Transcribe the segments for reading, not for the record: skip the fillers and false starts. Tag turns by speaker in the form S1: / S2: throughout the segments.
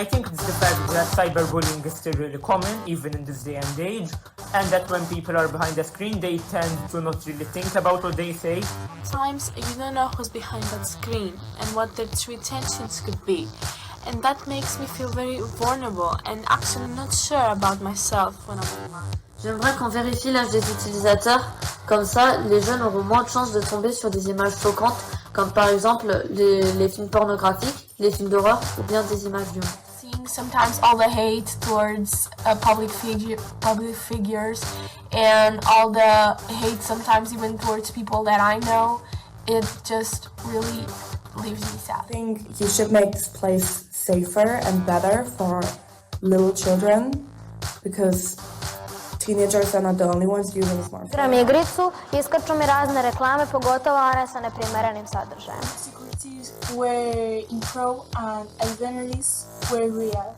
S1: I think it's the fact that cyberbullying is still really common, even in this day and age, and that when people are behind the screen, they tend to not really think about what they say.
S2: Sometimes you don't know who's behind that screen and what their true intentions could be. And that makes me feel very vulnerable and actually not sure about myself when I'm online.
S3: J'aimerais qu'on vérifie l'âge des utilisateurs, comme ça les jeunes auront moins de chances de tomber sur des images choquantes, comme par exemple les films pornographiques, les films d'horreur ou bien des images violentes.
S2: Seeing sometimes all the hate towards public figures and all the hate sometimes even towards people that I know, it just really leaves me sad.
S4: I think you should make this place safer and better for little children because teenagers are not the only ones using smartphones.
S5: Igram igricu, iskaču mi razne reklame, pogotovo one sa neprimerenim sadržajem.
S2: Securities were intro and identities were real.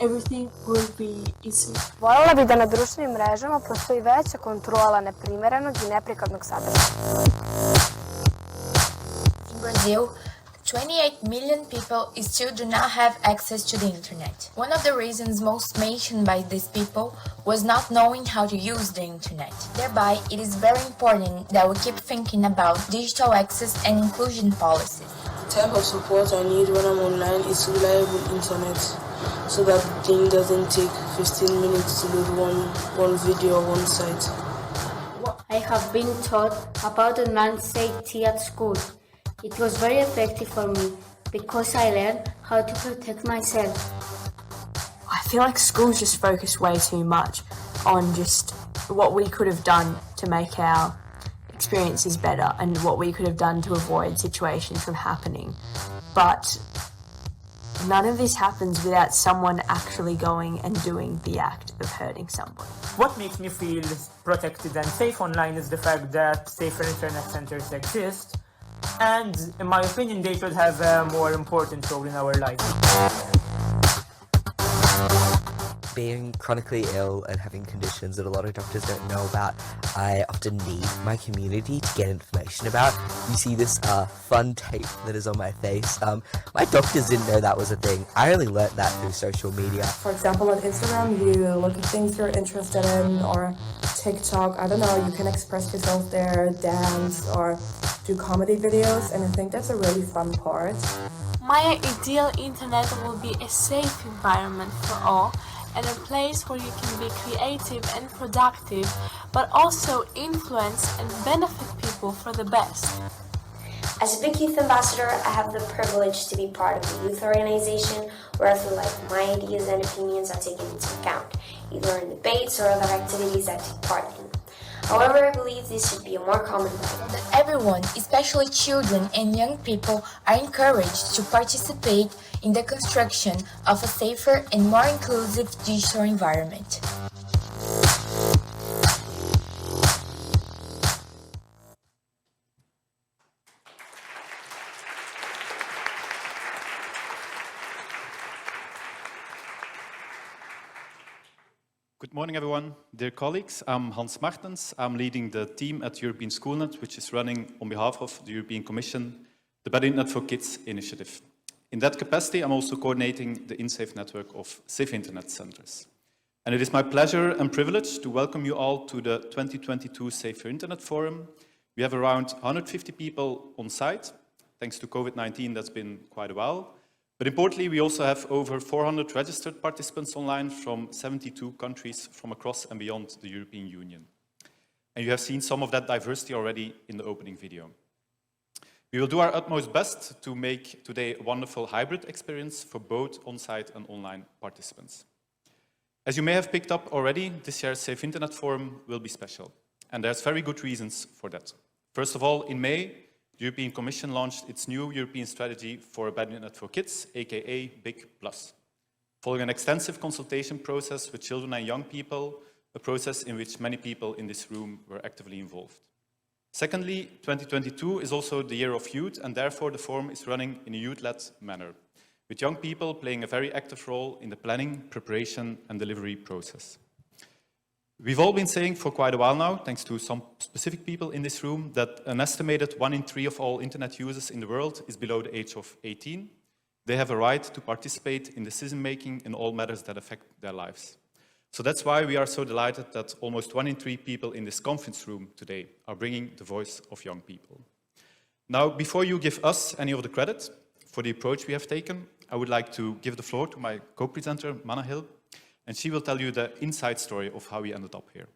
S2: Everything will be easy.
S5: Voljela bih da na društvenim mrežama postoji veća kontrola neprimerenog i neprikladnog sadržaja.
S6: In Brazil, 28 million people still do not have access to the internet. One of the reasons most mentioned by these people was not knowing how to use the internet. Thereby, it is very important that we keep thinking about digital access and inclusion policies.
S7: The type of support I need when I'm online is reliable internet, so that the thing doesn't take 15 minutes to load one video or one site.
S5: I have been taught about online safety at school. It was very effective for me because I learned how to protect myself.
S8: I feel like schools just focus way too much on just what we could have done to make our experiences better and what we could have done to avoid situations from happening. But none of this happens without someone actually going and doing the act of hurting someone.
S1: What makes me feel protected and safe online is the fact that safer internet centers exist, and in my opinion they should have a more important role in our lives.
S9: Being chronically ill and having conditions that a lot of doctors don't know about, I often need my community to get information about. You see this fun tape that is on my face. My doctors didn't know that was a thing. I only learnt that through social media.
S4: For example, on Instagram, you look at things you're interested in, or TikTok, I don't know, you can express yourself there, dance, or do comedy videos, and I think that's a really fun part.
S2: My ideal internet will be a safe environment for all, and a place where you can be creative and productive, but also influence and benefit people for the best.
S10: As a big youth ambassador, I have the privilege to be part of a youth organization where I feel like my ideas and opinions are taken into account, either in debates or other activities I take part in. However, I believe this should be a more common practice.
S6: That everyone, especially children and young people, are encouraged to participate in the construction of a safer and more inclusive digital environment.
S11: Good morning, everyone. Dear colleagues, I'm Hans Martens. I'm leading the team at European Schoolnet, which is running on behalf of the European Commission, the Better Internet for Kids initiative. In that capacity, I'm also coordinating the InSafe network of safe internet centers. And it is my pleasure and privilege to welcome you all to the 2022 Safer Internet Forum. We have around 150 people on site. Thanks to COVID-19, that's been quite a while. But importantly, we also have over 400 registered participants online from 72 countries from across and beyond the European Union. And you have seen some of that diversity already in the opening video. We will do our utmost best to make today a wonderful hybrid experience for both on-site and online participants. As you may have picked up already, this year's Safe Internet Forum will be special. And there's very good reasons for that. First of all, in May, the European Commission launched its new European strategy for a better internet for kids, aka Big Plus. Following an extensive consultation process with children and young people, a process in which many people in this room were actively involved. Secondly, 2022 is also the year of youth, and therefore the forum is running in a youth-led manner, with young people playing a very active role in the planning, preparation, and delivery process. We've all been saying for quite a while now, thanks to some specific people in this room, that an estimated 1 in 3 of all internet users in the world is below the age of 18. They have a right to participate in decision-making in all matters that affect their lives. So that's why we are so delighted that almost 1 in 3 people in this conference room today are bringing the voice of young people. Now, before you give us any of the credit for the approach we have taken, I would like to give the floor to my co-presenter, Manahil, and she will tell you the inside story of how we ended up here.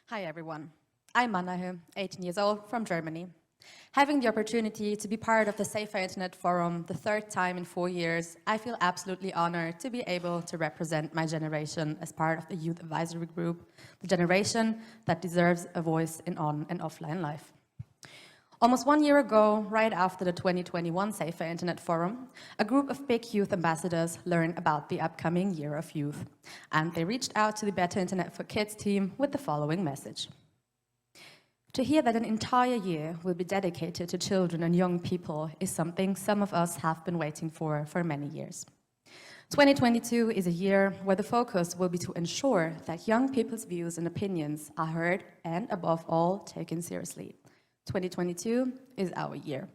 S12: Hi everyone, I'm Manahil, 18 years old, from Germany. Having the opportunity to be part of the Safer Internet Forum the 3rd time in 4 years, I feel absolutely honored to be able to represent my generation as part of the Youth Advisory Group, the generation that deserves a voice in on and offline life. Almost 1 year ago, right after the 2021 Safer Internet Forum, a group of big youth ambassadors learned about the upcoming Year of Youth, and they reached out to the Better Internet for Kids team with the following message. To hear that an entire year will be dedicated to children and young people is something some of us have been waiting for many years. 2022 is a year where the focus will be to ensure that young people's views and opinions are heard and, above all, taken seriously. 2022 is our year.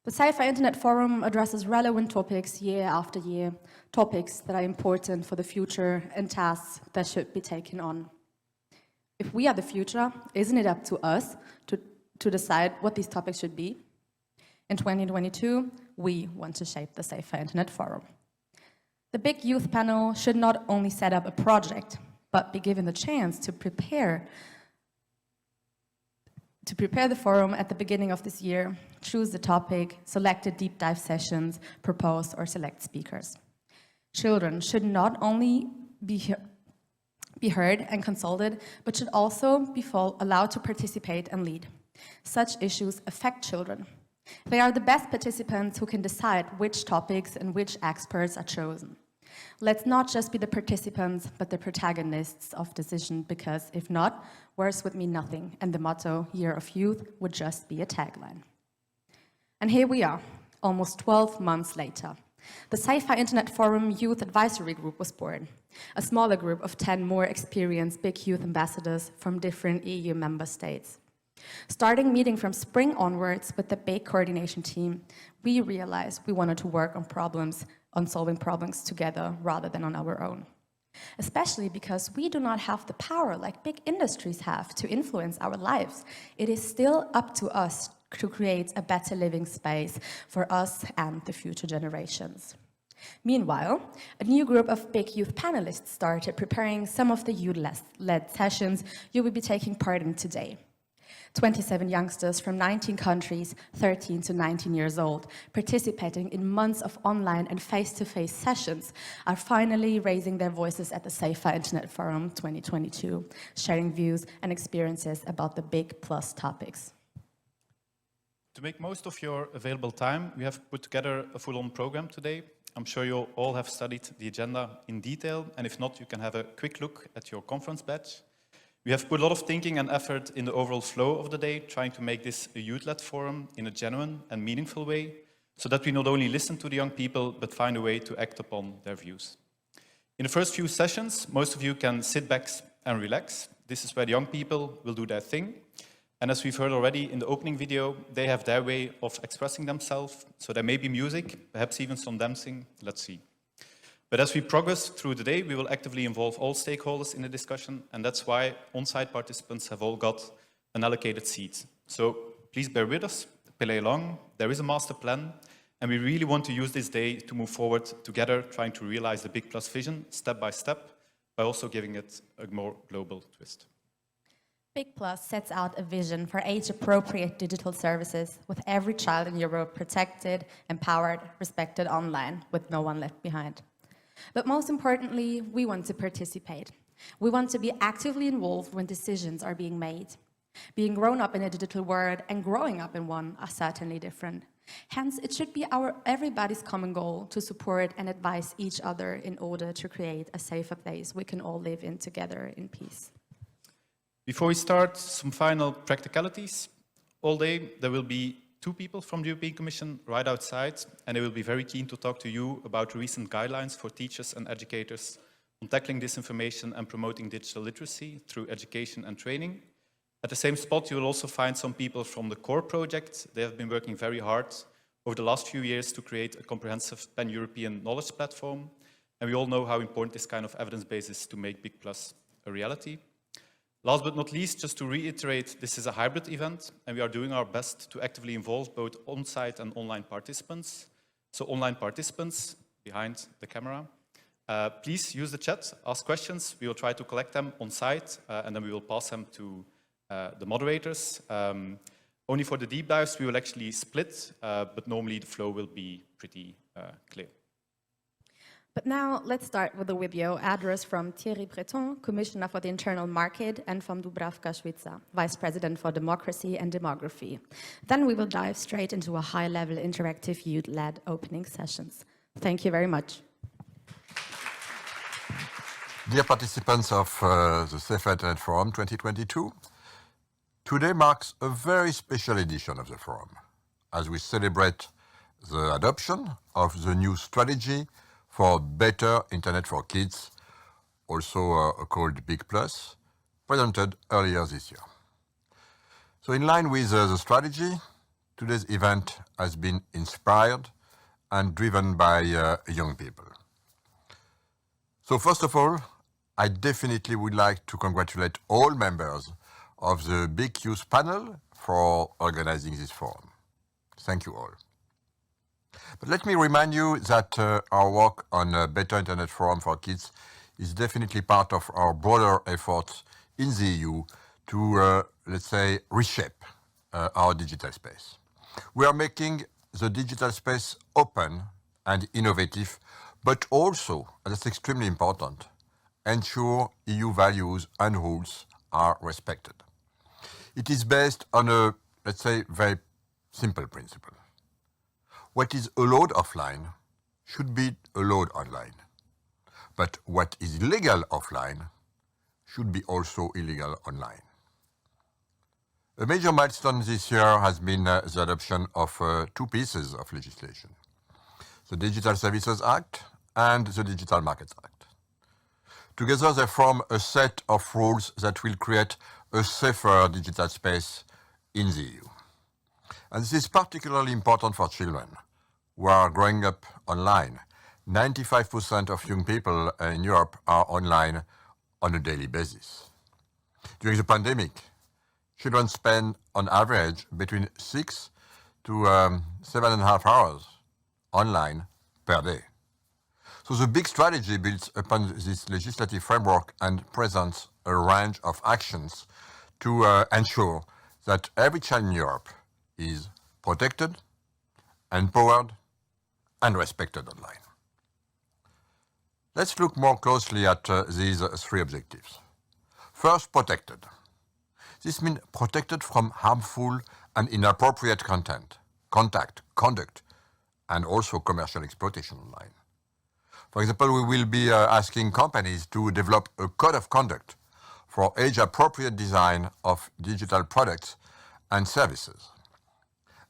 S12: The Safer Internet Forum addresses relevant topics year after year, topics that are important for the future and tasks that should be taken on. If we are the future, isn't it up to us to decide what these topics should be? In 2022, we want to shape the Safer Internet Forum. The big youth panel should not only set up a project, but be given the chance to prepare the forum at the beginning of this year, choose the topic, select the deep dive sessions, propose or select speakers. Children should not only be heard and consulted, but should also be allowed to participate and lead. Such issues affect children. They are the best participants who can decide which topics and which experts are chosen. Let's not just be the participants, but the protagonists of decision, because if not, words would mean nothing, and the motto, Year of Youth, would just be a tagline. And here we are, almost 12 months later. The Safer Internet Forum Youth Advisory Group was born, a smaller group of 10 more experienced big youth ambassadors from different EU member states. Starting meeting from spring onwards with the big coordination team, we realized we wanted to work on solving problems together rather than on our own. Especially because we do not have the power like big industries have to influence our lives. It is still up to us to create a better living space for us and the future generations. Meanwhile, a new group of big youth panelists started preparing some of the youth-led sessions you will be taking part in today. 27 youngsters from 19 countries, 13 to 19 years old, participating in months of online and face-to-face sessions, are finally raising their voices at the Safer Internet Forum 2022, sharing views and experiences about the big plus topics.
S11: To make most of your available time, we have put together a full-on program today. I'm sure you all have studied the agenda in detail, and if not, you can have a quick look at your conference badge. We have put a lot of thinking and effort in the overall flow of the day, trying to make this a youth-led forum in a genuine and meaningful way, so that we not only listen to the young people, but find a way to act upon their views. In the first few sessions, most of you can sit back and relax. This is where the young people will do their thing. And as we've heard already in the opening video, they have their way of expressing themselves. So there may be music, perhaps even some dancing, let's see. But as we progress through the day, we will actively involve all stakeholders in the discussion, and that's why on-site participants have all got an allocated seat. So please bear with us, play along, there is a master plan, and we really want to use this day to move forward together, trying to realize the Big Plus vision step by step, by also giving it a more global twist.
S12: Big Plus sets out a vision for age-appropriate digital services with every child in Europe protected, empowered, respected online, with no one left behind. But most importantly, we want to participate. We want to be actively involved when decisions are being made. Being grown up in a digital world and growing up in one are certainly different. Hence, it should be everybody's common goal to support and advise each other in order to create a safer place we can all live in together in peace.
S11: Before we start, some final practicalities. All day there will be 2 people from the European Commission right outside, and they will be very keen to talk to you about recent guidelines for teachers and educators on tackling disinformation and promoting digital literacy through education and training. At the same spot, you will also find some people from the core project. They have been working very hard over the last few years to create a comprehensive pan-European knowledge platform. And we all know how important this kind of evidence base is to make Big Plus a reality. Last but not least, just to reiterate, this is a hybrid event, and we are doing our best to actively involve both on-site and online participants. So online participants, behind the camera, please use the chat, ask questions. We will try to collect them on site, and then we will pass them to the moderators. Only for the deep dives, we will actually split, but normally the flow will be pretty clear.
S12: But now let's start with a video address from Thierry Breton, Commissioner for the Internal Market, and from Dubravka Šuica, Vice President for Democracy and Demography. Then we will dive straight into a high-level interactive youth-led opening sessions. Thank you very much.
S13: Dear participants of the Safer Internet Forum 2022, today marks a very special edition of the forum, as we celebrate the adoption of the new strategy for better internet for kids, also called Big Plus, presented earlier this year. So in line with the strategy, today's event has been inspired and driven by young people. So first of all, I definitely would like to congratulate all members of the Big Youth panel for organizing this forum. Thank you all. But let me remind you that our work on a better internet forum for kids is definitely part of our broader efforts in the EU to, let's say, reshape our digital space. We are making the digital space open and innovative, but also, and that's extremely important, ensure EU values and rules are respected. It is based on a, let's say, very simple principle. What is allowed offline should be allowed online. But what is legal offline should be also illegal online. A major milestone this year has been the adoption of two pieces of legislation, the Digital Services Act and the Digital Markets Act. Together they form a set of rules that will create a safer digital space in the EU. And this is particularly important for children who are growing up online. 95% of young people in Europe are online on a daily basis. During the pandemic, children spend on average between 6 to 7.5 hours online per day. So the big strategy builds upon this legislative framework and presents a range of actions to ensure that every child in Europe is protected, empowered, and respected online. Let's look more closely at these three objectives. First, protected. This means protected from harmful and inappropriate content, conduct, and also commercial exploitation online. For example, we will be asking companies to develop a code of conduct for age-appropriate design of digital products and services.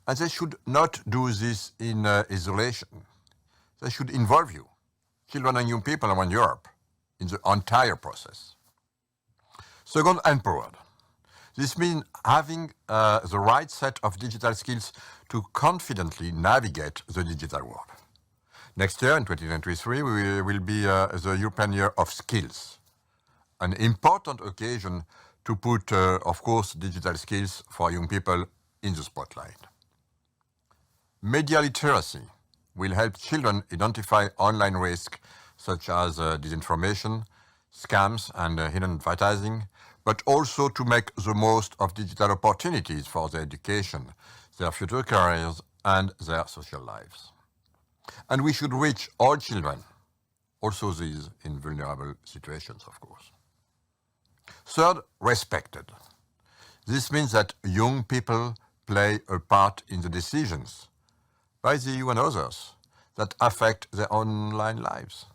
S13: And they should not do this in isolation. They should involve you, children and young people around Europe, in the entire process. Second, empowered. This means having the right set of digital skills to confidently navigate the digital world. Next year, in 2023, we will be the European Year of Skills, an important occasion to put, of course, digital skills for young people in the spotlight. Media literacy will help children identify online risks such as disinformation, scams, and hidden advertising, but also to make the most of digital opportunities for their education, their future careers, and their social lives. And we should reach all children, also these in vulnerable situations, of course. Third, respected. This means that young people play a part in the decisions by the EU and others that affect their online lives.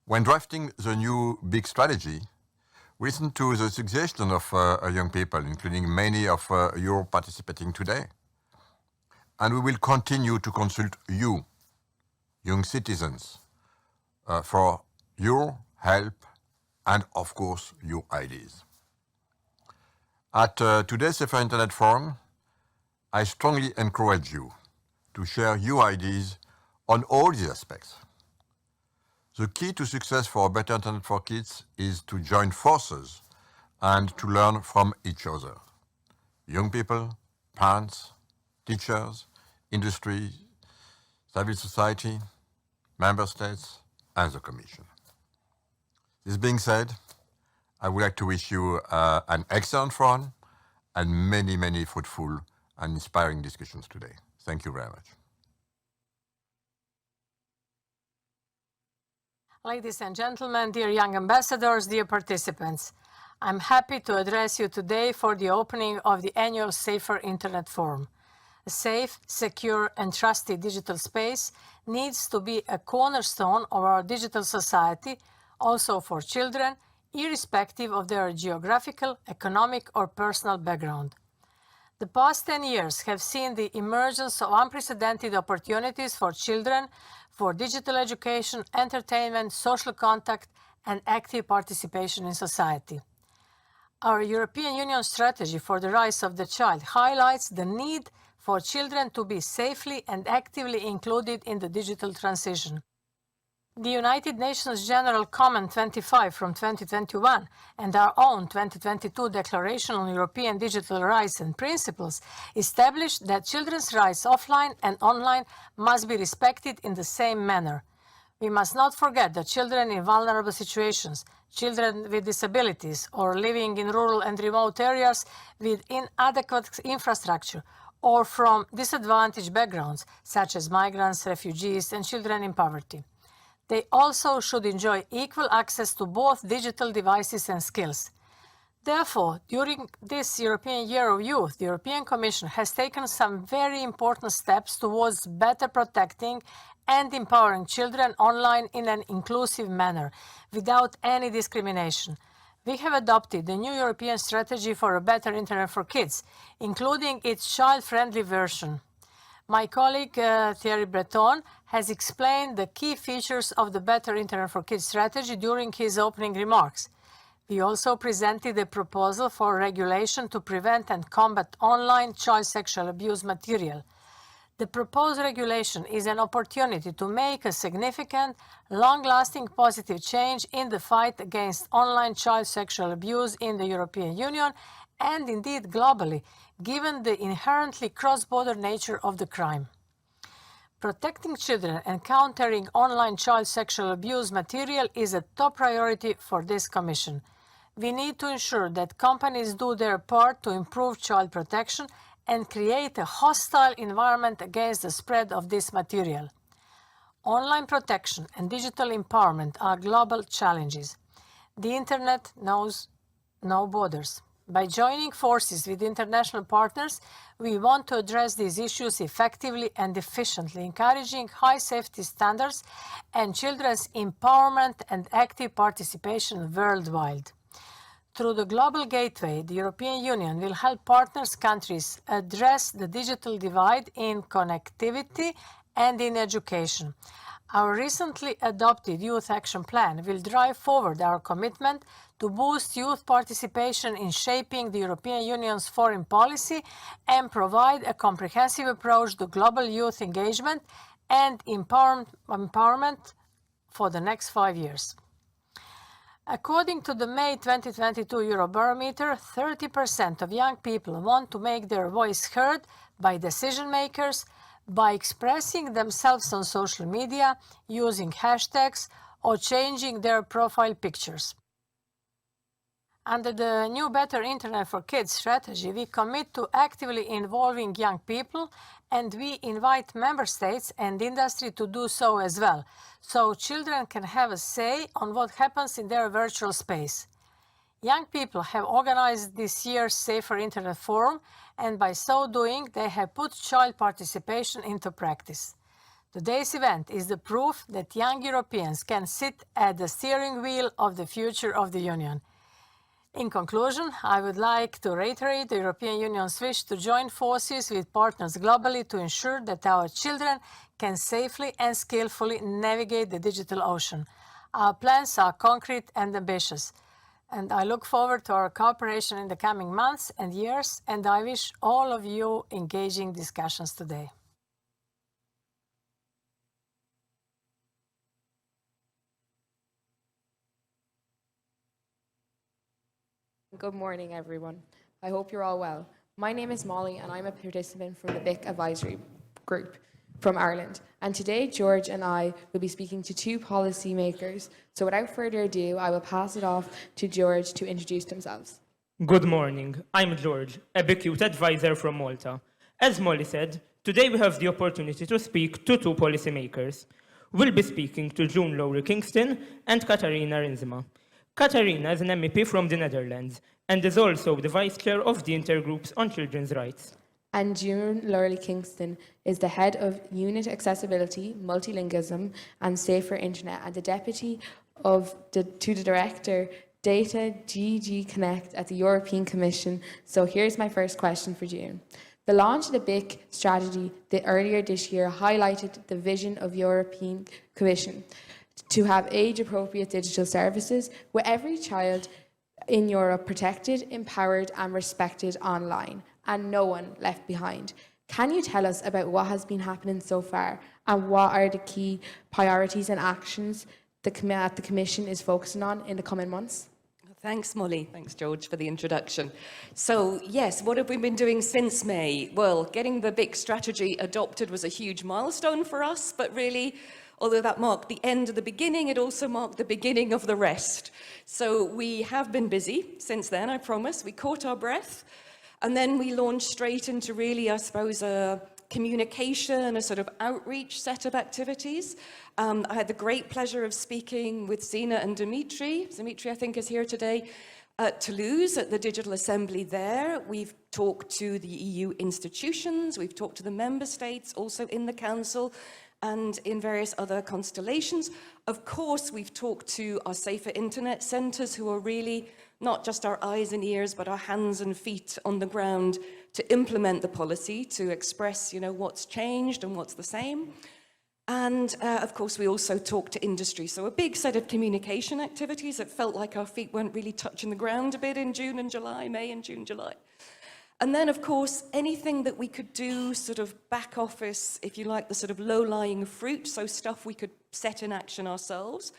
S13: When drafting the new big strategy, we listened to the suggestions of young people, including many of you participating today. And we will continue to consult you, young citizens, for your help and, of course, your ideas. At today's Safer Internet Forum, I strongly encourage you to share your ideas on all these aspects. The key to success for a better internet for kids is to join forces and to learn from each other. Young people, parents, teachers, industry, civil society, member states, and the Commission. This being said, I would like to wish you an excellent forum and many, many fruitful and inspiring discussions today. Thank you very much.
S14: Ladies and gentlemen, dear young ambassadors, dear participants, I'm happy to address you today for the opening of the annual Safer Internet Forum. A safe, secure, and trusted digital space needs to be a cornerstone of our digital society, also for children, irrespective of their geographical, economic, or personal background. The past 10 years have seen the emergence of unprecedented opportunities for children for digital education, entertainment, social contact, and active participation in society. Our European Union strategy for the rights of the child highlights the need for children to be safely and actively included in the digital transition. The United Nations General Comment 25 from 2021 and our own 2022 Declaration on European Digital Rights and Principles established that children's rights offline and online must be respected in the same manner. We must not forget that children in vulnerable situations, children with disabilities, or living in rural and remote areas with inadequate infrastructure, or from disadvantaged backgrounds, such as migrants, refugees, and children in poverty. They also should enjoy equal access to both digital devices and skills. Therefore, during this European Year of Youth, the European Commission has taken some very important steps towards better protecting and empowering children online in an inclusive manner, without any discrimination. We have adopted the new European strategy for a better internet for kids, including its child-friendly version. My colleague Thierry Breton has explained the key features of the Better Internet for Kids strategy during his opening remarks. We also presented a proposal for regulation to prevent and combat online child sexual abuse material. The proposed regulation is an opportunity to make a significant, long-lasting positive change in the fight against online child sexual abuse in the European Union and indeed globally, given the inherently cross-border nature of the crime. Protecting children and countering online child sexual abuse material is a top priority for this Commission. We need to ensure that companies do their part to improve child protection and create a hostile environment against the spread of this material. Online protection and digital empowerment are global challenges. The Internet knows no borders. By joining forces with international partners, we want to address these issues effectively and efficiently, encouraging high safety standards and children's empowerment and active participation worldwide. Through the Global Gateway, the European Union will help partners countries address the digital divide in connectivity and in education. Our recently adopted Youth Action Plan will drive forward our commitment to boost youth participation in shaping the European Union's foreign policy and provide a comprehensive approach to global youth engagement and empowerment for the next 5 years. According to the May 2022 Eurobarometer, 30% of young people want to make their voice heard by decision makers by expressing themselves on social media, using hashtags, or changing their profile pictures. Under the new Better Internet for Kids strategy, we commit to actively involving young people, and we invite member states and industry to do so as well, so children can have a say on what happens in their virtual space. Young people have organized this year's Safer Internet Forum, and by so doing, they have put child participation into practice. Today's event is the proof that young Europeans can sit at the steering wheel of the future of the Union. In conclusion, I would like to reiterate the European Union's wish to join forces with partners globally to ensure that our children can safely and skillfully navigate the digital ocean. Our plans are concrete and ambitious, and I look forward to our cooperation in the coming months and years, and I wish all of you engaging discussions today.
S15: Good morning, everyone. I hope you're all well. My name is Molly, and I'm a participant from the BIC Advisory Group from Ireland. And today, George and I will be speaking to two policymakers. So without further ado, I will pass it off to George to introduce themselves.
S1: Good morning. I'm George, a BIC Youth Advisor from Malta. As Molly said, today we have the opportunity to speak to two policymakers. We'll be speaking to June Lowry Kingston and Katarina Rinsma. Katarina is an MEP from the Netherlands and is also the Vice Chair of the Intergroups on Children's Rights.
S15: And June Lowry Kingston is the Head of Unit Accessibility, Multilingualism and Safer Internet and the Deputy to the Director Data GG Connect at the European Commission. So here's my first question for June. The launch of the BIC strategy earlier this year highlighted the vision of European Commission to have age-appropriate digital services with every child in Europe protected, empowered and respected online, and no one left behind. Can you tell us about what has been happening so far and what are the key priorities and actions the Commission is focusing on in the coming months?
S16: Thanks, Molly. Thanks, George, for the introduction. So, yes, what have we been doing since May? Well, getting the BIC strategy adopted was a huge milestone for us, but really, although that marked the end of the beginning, it also marked the beginning of the rest. So we have been busy since then, I promise. We caught our breath, and then we launched straight into really, I suppose, a communication, a sort of outreach set of activities. I had the great pleasure of speaking with Sina and Dimitri. Dimitri, I think, is here today at Toulouse at the Digital Assembly there. We've talked to the EU institutions, we've talked to the member states, also in the Council, and in various other constellations. Of course, we've talked to our Safer Internet centres, who are really not just our eyes and ears, but our hands and feet on the ground to implement the policy, to express, what's changed and what's the same. And of course, we also talked to industry. So a big set of communication activities. It felt like our feet weren't really touching the ground a bit in June and July, May and June, July. And then, of course, anything that we could do, sort of back office, if you like, the sort of low-lying fruit, so stuff we could set in action ourselves.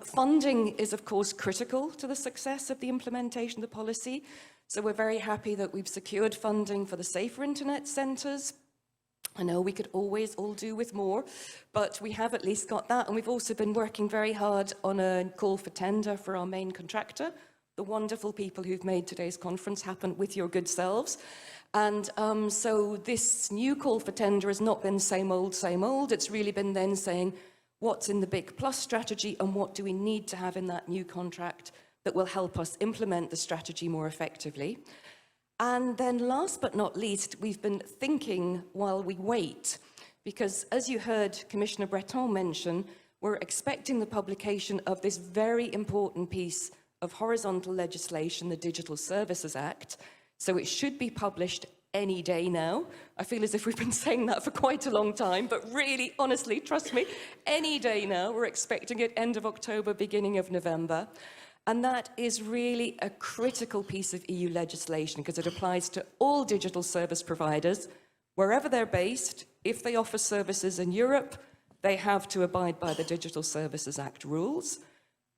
S16: Funding is, of course, critical to the success of the implementation of the policy. So we're very happy that we've secured funding for the Safer Internet centres. I know we could always all do with more, but we have at least got that. And we've also been working very hard on a call for tender for our main contractor, the wonderful people who've made today's conference happen with your good selves. And so this new call for tender has not been same old, same old. It's really been then saying, what's in the BIC Plus strategy and what do we need to have in that new contract that will help us implement the strategy more effectively. And then last but not least, we've been thinking while we wait, because as you heard Commissioner Breton mention, we're expecting the publication of this very important piece of horizontal legislation, the Digital Services Act. So it should be published any day now. I feel as if we've been saying that for quite a long time, but really, honestly, trust me, any day now. We're expecting it end of October, beginning of November. And that is really a critical piece of EU legislation because it applies to all digital service providers, wherever they're based. If they offer services in Europe, they have to abide by the Digital Services Act rules.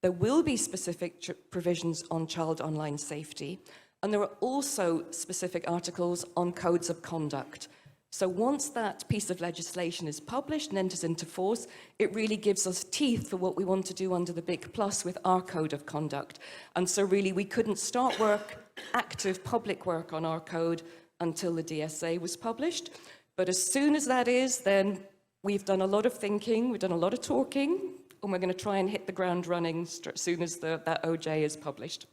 S16: There will be specific provisions on child online safety, and there are also specific articles on codes of conduct. So once that piece of legislation is published and enters into force, it really gives us teeth for what we want to do under the BIC Plus with our code of conduct. And so really we couldn't start work, active public work on our code until the DSA was published. But as soon as that is, then we've done a lot of thinking, we've done a lot of talking, and we're going to try and hit the ground running as soon as that OJ is published.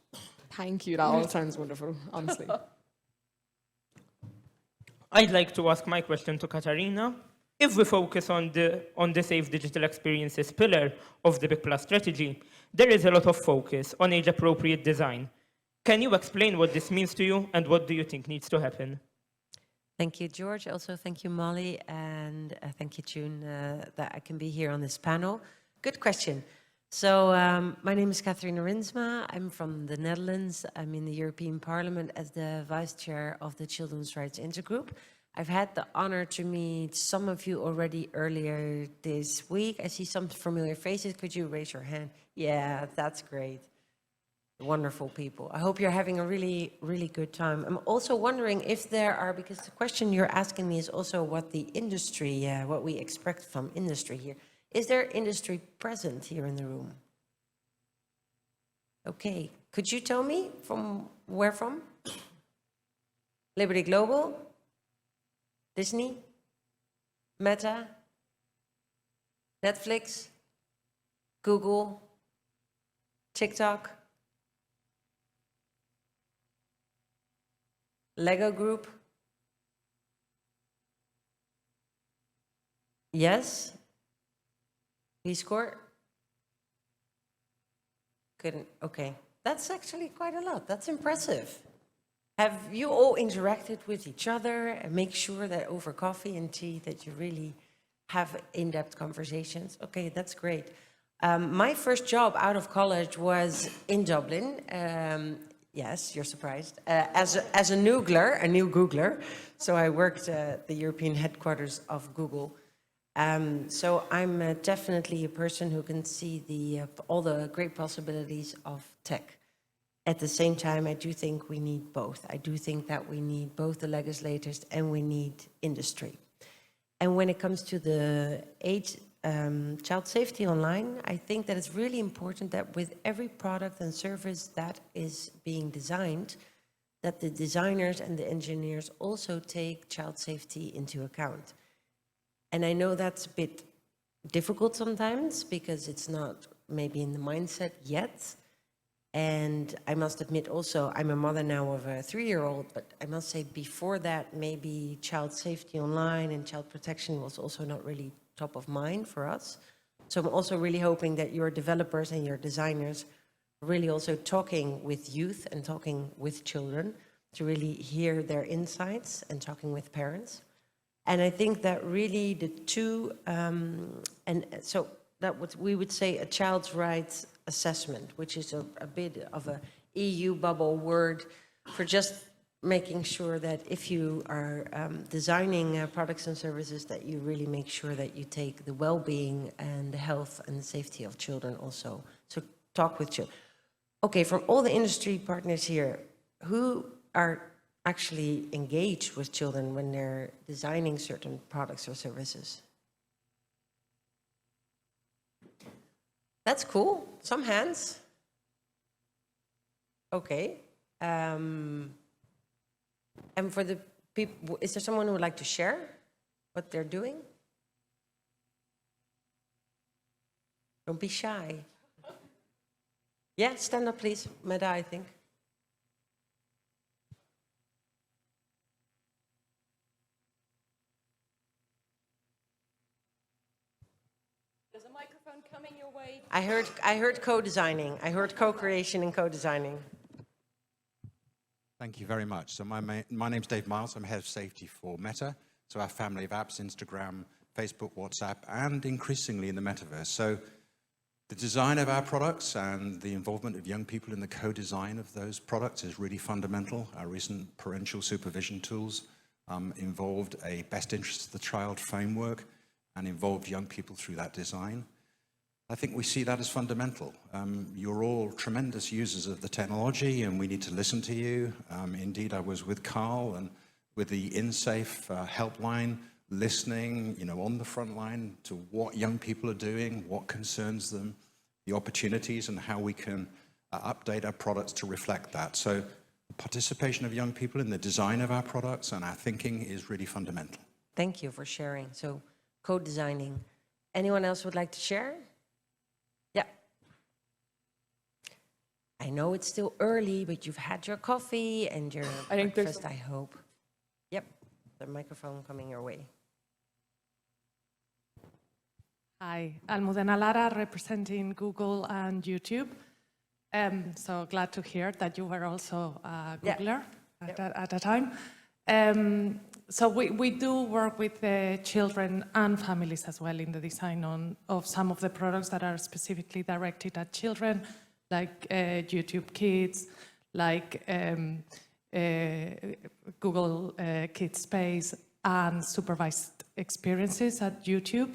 S15: Thank you, that all sounds wonderful, honestly.
S1: I'd like to ask my question to Katarina. If we focus on the Safe Digital Experiences pillar of the BIC Plus strategy, there is a lot of focus on age-appropriate design. Can you explain what this means to you and what do you think needs to happen?
S17: Thank you, George. Also, thank you, Molly, and thank you, June, that I can be here on this panel. Good question. So, my name is Katarina Rinsma. I'm from the Netherlands. I'm in the European Parliament as the Vice Chair of the Children's Rights Intergroup. I've had the honor to meet some of you already earlier this week. I see some familiar faces. Could you raise your hand? Yeah, that's great. wonderful people. I hope you're having a really, really good time. I'm also wondering if there are, because the question you're asking me is also what the industry, what we expect from industry here. Is there industry present here in the room? Okay, could you tell me from where from? Liberty Global? Disney? Meta? Netflix? Google? TikTok? Lego Group? Yes? Peace Corps? Couldn't, okay. That's actually quite a lot. That's impressive. Have you all interacted with each other and make sure that over coffee and tea that you really have in-depth conversations? Okay, that's great. My first job out of college was in Dublin. Yes, you're surprised. As a new Googler. So I worked at the European headquarters of Google. So I'm definitely a person who can see all the great possibilities of tech. At the same time, I do think we need both. I do think that we need both the legislators and we need industry. And when it comes to the child safety online, I think that it's really important that with every product and service that is being designed, that the designers and the engineers also take child safety into account. And I know that's a bit difficult sometimes because it's not maybe in the mindset yet. And I must admit also, I'm a mother now of a 3-year-old, but I must say before that, maybe child safety online and child protection was also not really top of mind for us. So I'm also really hoping that your developers and your designers are really also talking with youth and talking with children to really hear their insights and talking with parents. And I think that really the two, and so that what we would say a child's rights assessment, which is a bit of a EU bubble word for just making sure that if you are designing products and services, that you really make sure that you take the well-being and the health and the safety of children also. So talk with children. Okay, from all the industry partners here, who are actually engaged with children when they're designing certain products or services? That's cool. Some hands. Okay. And for the people, is there someone who would like to share what they're doing? Don't be shy. Yeah, stand up, please. Meda, I think.
S16: There's a microphone coming your way.
S17: I heard co-designing. I heard co-creation and co-designing.
S18: Thank you very much. So my name's Dave Miles. I'm head of safety for Meta. So our family of apps, Instagram, Facebook, WhatsApp, and increasingly in the metaverse. So the design of our products and the involvement of young people in the co-design of those products is really fundamental. Our recent parental supervision tools involved a best interest of the child framework and involved young people through that design. I think we see that as fundamental. You're all tremendous users of the technology and we need to listen to you. Indeed, I was with Carl and with the InSafe helpline, listening, on the front line to what young people are doing, what concerns them, the opportunities and how we can update our products to reflect that. So the participation of young people in the design of our products and our thinking is really fundamental.
S17: Thank you for sharing. So co-designing. Anyone else would like to share? Yeah. I know it's still early, but you've had your coffee and your breakfast, I hope. Yep, the microphone coming your way.
S19: Hi, Almudena Lara, representing Google and YouTube. So glad to hear that you were also a Googler at the time. So we do work with children and families as well in the design of some of the products that are specifically directed at children, like YouTube Kids, like Google Kids Space, and supervised experiences at YouTube.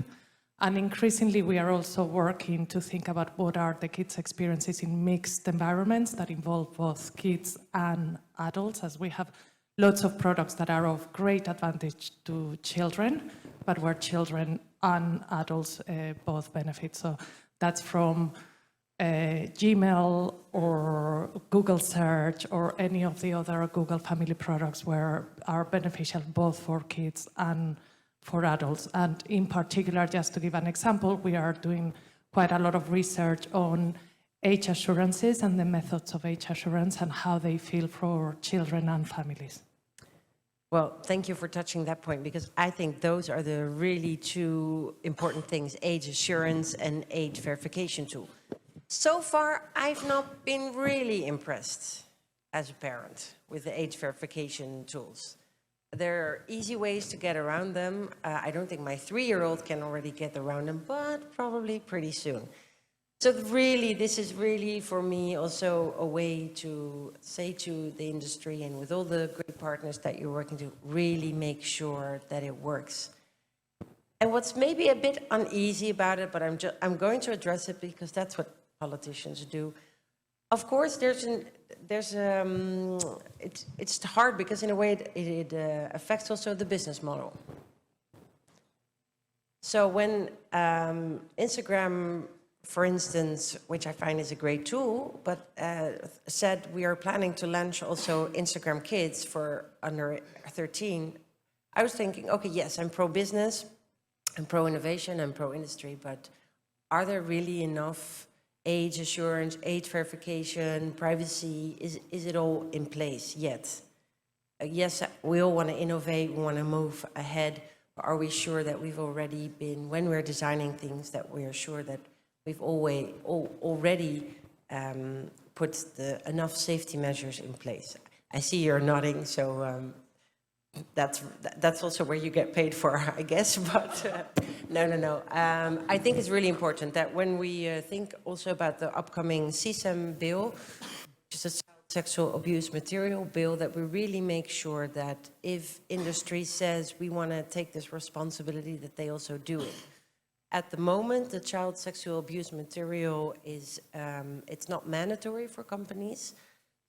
S19: And increasingly, we are also working to think about what are the kids' experiences in mixed environments that involve both kids and adults, as we have lots of products that are of great advantage to children, but where children and adults both benefit. So that's from Gmail or Google Search or any of the other Google family products where are beneficial both for kids and for adults. And in particular, just to give an example, we are doing quite a lot of research on age assurances and the methods of age assurance and how they feel for children and families.
S17: Well, thank you for touching that point, because I think those are the really two important things, age assurance and age verification tool. So far, I've not been really impressed as a parent with the age verification tools. There are easy ways to get around them. I don't think my 3-year-old can already get around them, but probably pretty soon. So really, this is really for me also a way to say to the industry and with all the great partners that you're working to, really make sure that it works. And what's maybe a bit uneasy about it, but I'm going to address it because that's what politicians do. Of course, it's hard because in a way it affects also the business model. So when Instagram, for instance, which I find is a great tool, but said we are planning to launch also Instagram Kids for under 13, I was thinking, okay, yes, I'm pro-business, I'm pro-innovation, I'm pro-industry, but are there really enough age assurance, age verification, privacy, is it all in place yet? Yes, we all want to innovate, we want to move ahead, but are we sure that we've already been, when we're designing things, that we are sure that we've already put enough safety measures in place? I see you're nodding, so that's also where you get paid for, I guess, but no. I think it's really important that when we think also about the upcoming CSAM bill, which is a sexual abuse material bill, that we really make sure that if industry says we want to take this responsibility, that they also do it. At the moment, the child sexual abuse material is, it's not mandatory for companies.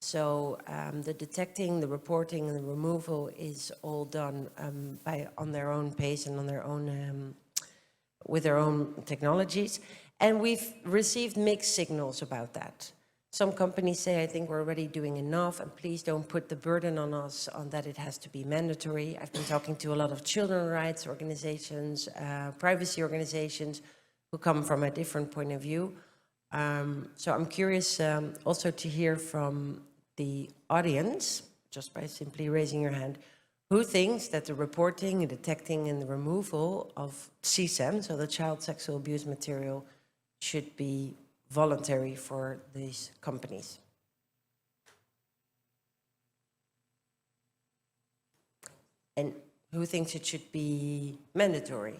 S17: So the detecting, the reporting, and the removal is all done on their own pace and on their own, with their own technologies. And we've received mixed signals about that. Some companies say, I think we're already doing enough, and please don't put the burden on us on that it has to be mandatory. I've been talking to a lot of children's rights organizations, privacy organizations, who come from a different point of view. So I'm curious also to hear from the audience, just by simply raising your hand, who thinks that the reporting, the detecting, and the removal of CSAM, so the child sexual abuse material, should be voluntary for these companies? And who thinks it should be mandatory?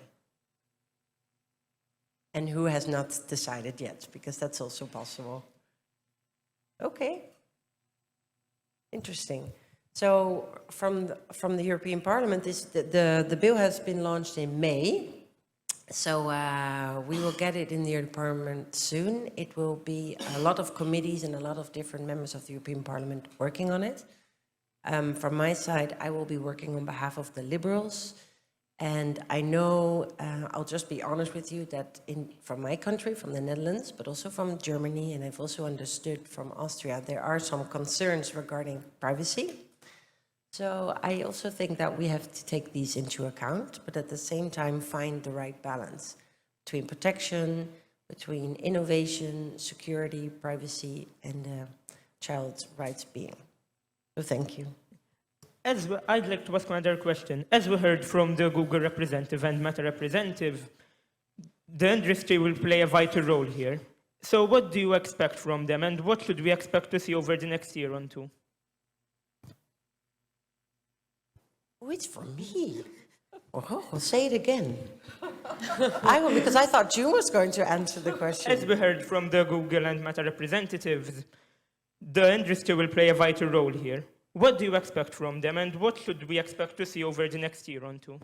S17: And who has not decided yet, because that's also possible. Okay. Interesting. So from the European Parliament, the bill has been launched in May. So we will get it in the European Parliament soon. It will be a lot of committees and a lot of different members of the European Parliament working on it. From my side, I will be working on behalf of the Liberals. And I know, I'll just be honest with you, that from my country, from the Netherlands, but also from Germany, and I've also understood from Austria, there are some concerns regarding privacy. So I also think that we have to take these into account, but at the same time find the right balance between protection, between innovation, security, privacy, and child's rights being. So thank you.
S1: I'd like to ask another question. As we heard from the Google representative and Meta representative, the industry will play a vital role here. So what do you expect from them, and what should we expect to see over the next year or two?
S17: Oh, it's for me. Oh, I'll say it again. Because I thought June was going to answer the question.
S1: As we heard from the Google and Meta representatives, the industry will play a vital role here. What do you expect from them, and what should we expect to see over the next year or two?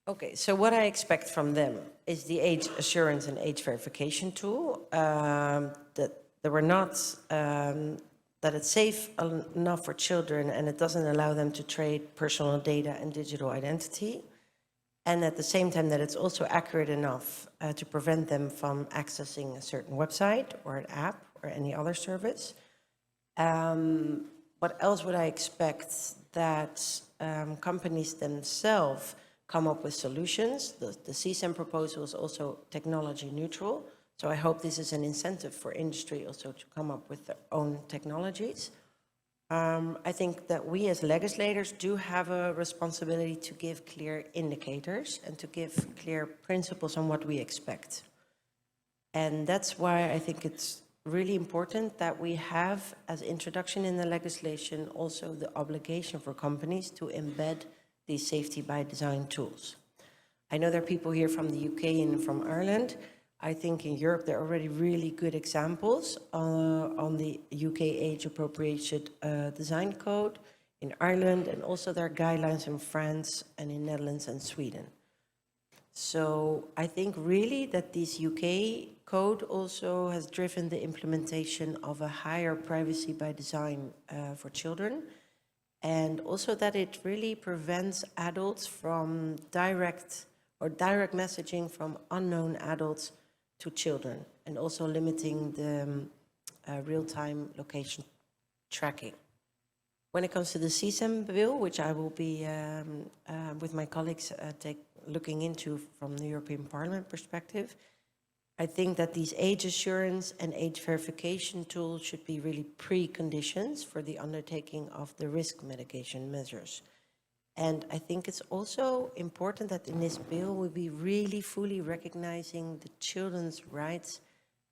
S17: Okay, so what I expect from them is the age assurance and age verification tool, that they were not, that it's safe enough for children and it doesn't allow them to trade personal data and digital identity. And at the same time that it's also accurate enough to prevent them from accessing a certain website or an app or any other service. What else would I expect? That companies themselves come up with solutions. The CSAM proposal is also technology neutral. So I hope this is an incentive for industry also to come up with their own technologies. I think that we as legislators do have a responsibility to give clear indicators and to give clear principles on what we expect. And that's why I think it's really important that we have, as introduction in the legislation, also the obligation for companies to embed these safety by design tools. I know there are people here from the UK and from Ireland. I think in Europe there are already really good examples on the UK age appropriate design code in Ireland, and also there are guidelines in France and in Netherlands and Sweden. So I think really that this UK code also has driven the implementation of a higher privacy by design for children, and also that it really prevents adults from direct messaging from unknown adults to children, and also limiting the real-time location tracking. When it comes to the CSAM bill, which I will be with my colleagues looking into from the European Parliament perspective, I think that these age assurance and age verification tools should be really preconditions for the undertaking of the risk mitigation measures. And I think it's also important that in this bill we'll be really fully recognizing the children's rights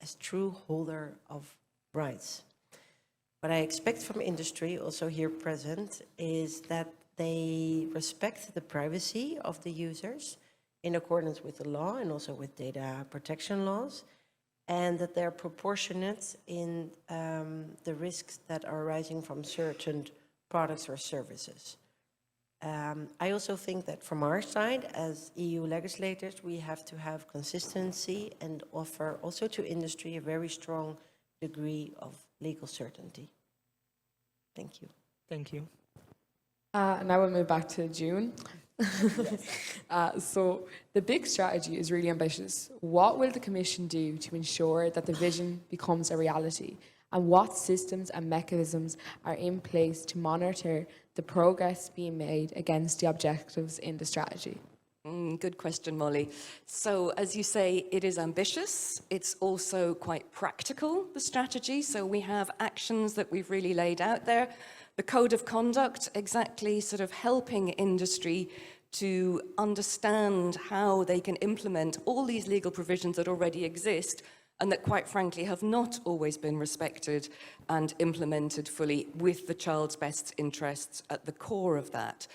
S17: as true holder of rights. What I expect from industry, also here present, is that they respect the privacy of the users in accordance with the law and also with data protection laws, and that they're proportionate in the risks that are arising from certain products or services. I also think that from our side, as EU legislators, we have to have consistency and offer also to industry a very strong degree of legal certainty. Thank you.
S1: Thank you.
S15: Now we'll move back to June. So the big strategy is really ambitious. What will the Commission do to ensure that the vision becomes a reality? And what systems and mechanisms are in place to monitor the progress being made against the objectives in the strategy?
S16: Good question, Molly. So, as you say, it is ambitious. It's also quite practical, the strategy. So we have actions that we've really laid out there. The Code of Conduct, exactly sort of helping industry to understand how they can implement all these legal provisions that already exist and that, quite frankly, have not always been respected and implemented fully, with the child's best interests at the core of that.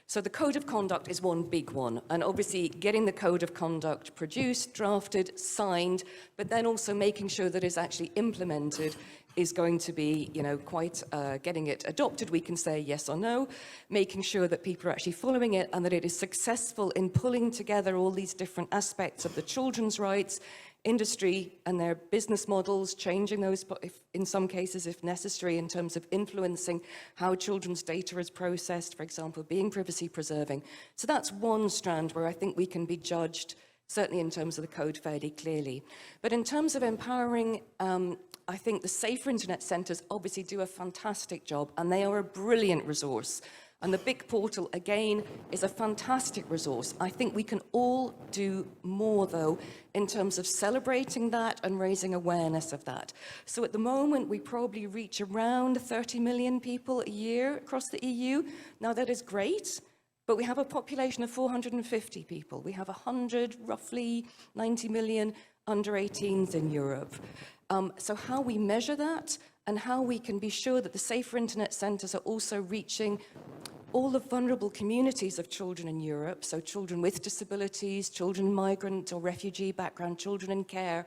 S16: So the Code of Conduct is one big one, and obviously getting the Code of Conduct produced, drafted, signed, but then also making sure that it's actually implemented is going to be, quite getting it adopted. We can say yes or no, making sure that people are actually following it and that it is successful in pulling together all these different aspects of the children's rights, industry and their business models, changing those in some cases if necessary, in terms of influencing how children's data is processed, for example, being privacy preserving. So that's one strand where I think we can be judged, certainly in terms of the code, fairly clearly. But in terms of empowering, I think the Safer Internet Centres obviously do a fantastic job, and they are a brilliant resource. And the big portal, again, is a fantastic resource. I think we can all do more, though, in terms of celebrating that and raising awareness of that. So at the moment, we probably reach around 30 million people a year across the EU. Now, that is great, but we have a population of 450 people. We have 100, roughly 90 million under 18s in Europe. So how we measure that and how we can be sure that the Safer Internet Centres are also reaching all the vulnerable communities of children in Europe, so children with disabilities, children migrant or refugee background, children in care,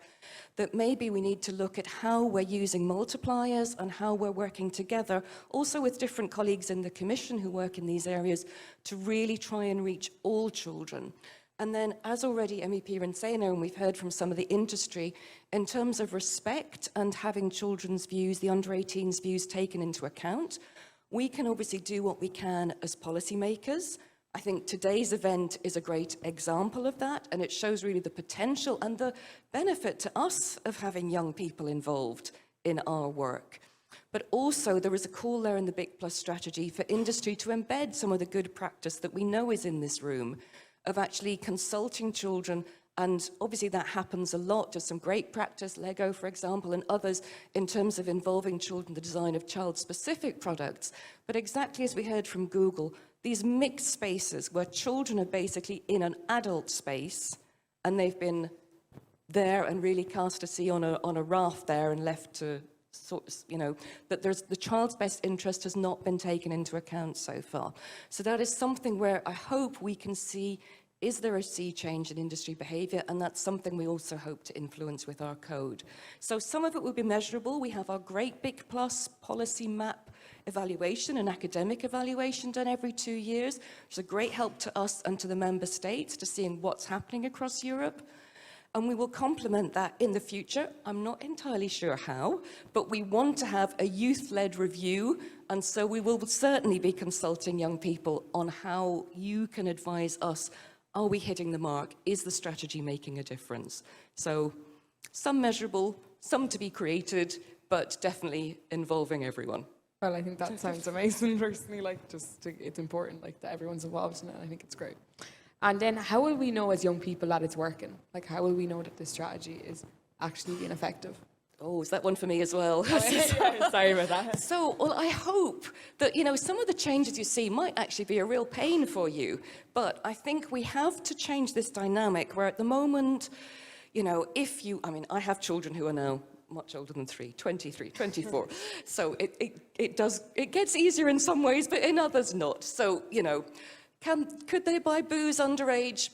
S16: that maybe we need to look at how we're using multipliers and how we're working together, also with different colleagues in the Commission who work in these areas, to really try and reach all children. And then, as already MEP Rinsena, and we've heard from some of the industry, in terms of respect and having children's views, the under 18s views taken into account, we can obviously do what we can as policymakers. I think today's event is a great example of that, and it shows really the potential and the benefit to us of having young people involved in our work. But also there is a call there in the Big Plus strategy for industry to embed some of the good practice that we know is in this room of actually consulting children, and obviously that happens a lot. There's some great practice, Lego for example, and others in terms of involving children in the design of child-specific products. But exactly as we heard from Google, these mixed spaces where children are basically in an adult space and they've been there and really cast to sea on a raft there and left to sort of, you know, that the child's best interest has not been taken into account so far. So that is something where I hope we can see, is there a sea change in industry behaviour? And that's something we also hope to influence with our code. So some of it will be measurable. We have our great Big Plus policy map evaluation and academic evaluation done every 2 years, which is a great help to us and to the member states to seeing what's happening across Europe. And we will complement that in the future. I'm not entirely sure how, but we want to have a youth-led review, and so we will certainly be consulting young people on how you can advise us. Are we hitting the mark? Is the strategy making a difference? So some measurable, some to be created, but definitely involving everyone.
S15: Well, I think that sounds amazing personally, like it's important like that everyone's involved in it. I think it's great. And then how will we know as young people that it's working? Like how will we know that this strategy is actually being effective?
S16: Oh, is that one for me as well?
S15: Sorry about that.
S16: So, well, I hope that, you know, some of the changes you see might actually be a real pain for you. But I think we have to change this dynamic where at the moment, you know, I mean, I have children who are now much older than 23, 24. So it gets easier in some ways, but in others not. So, you know, could they buy booze underage?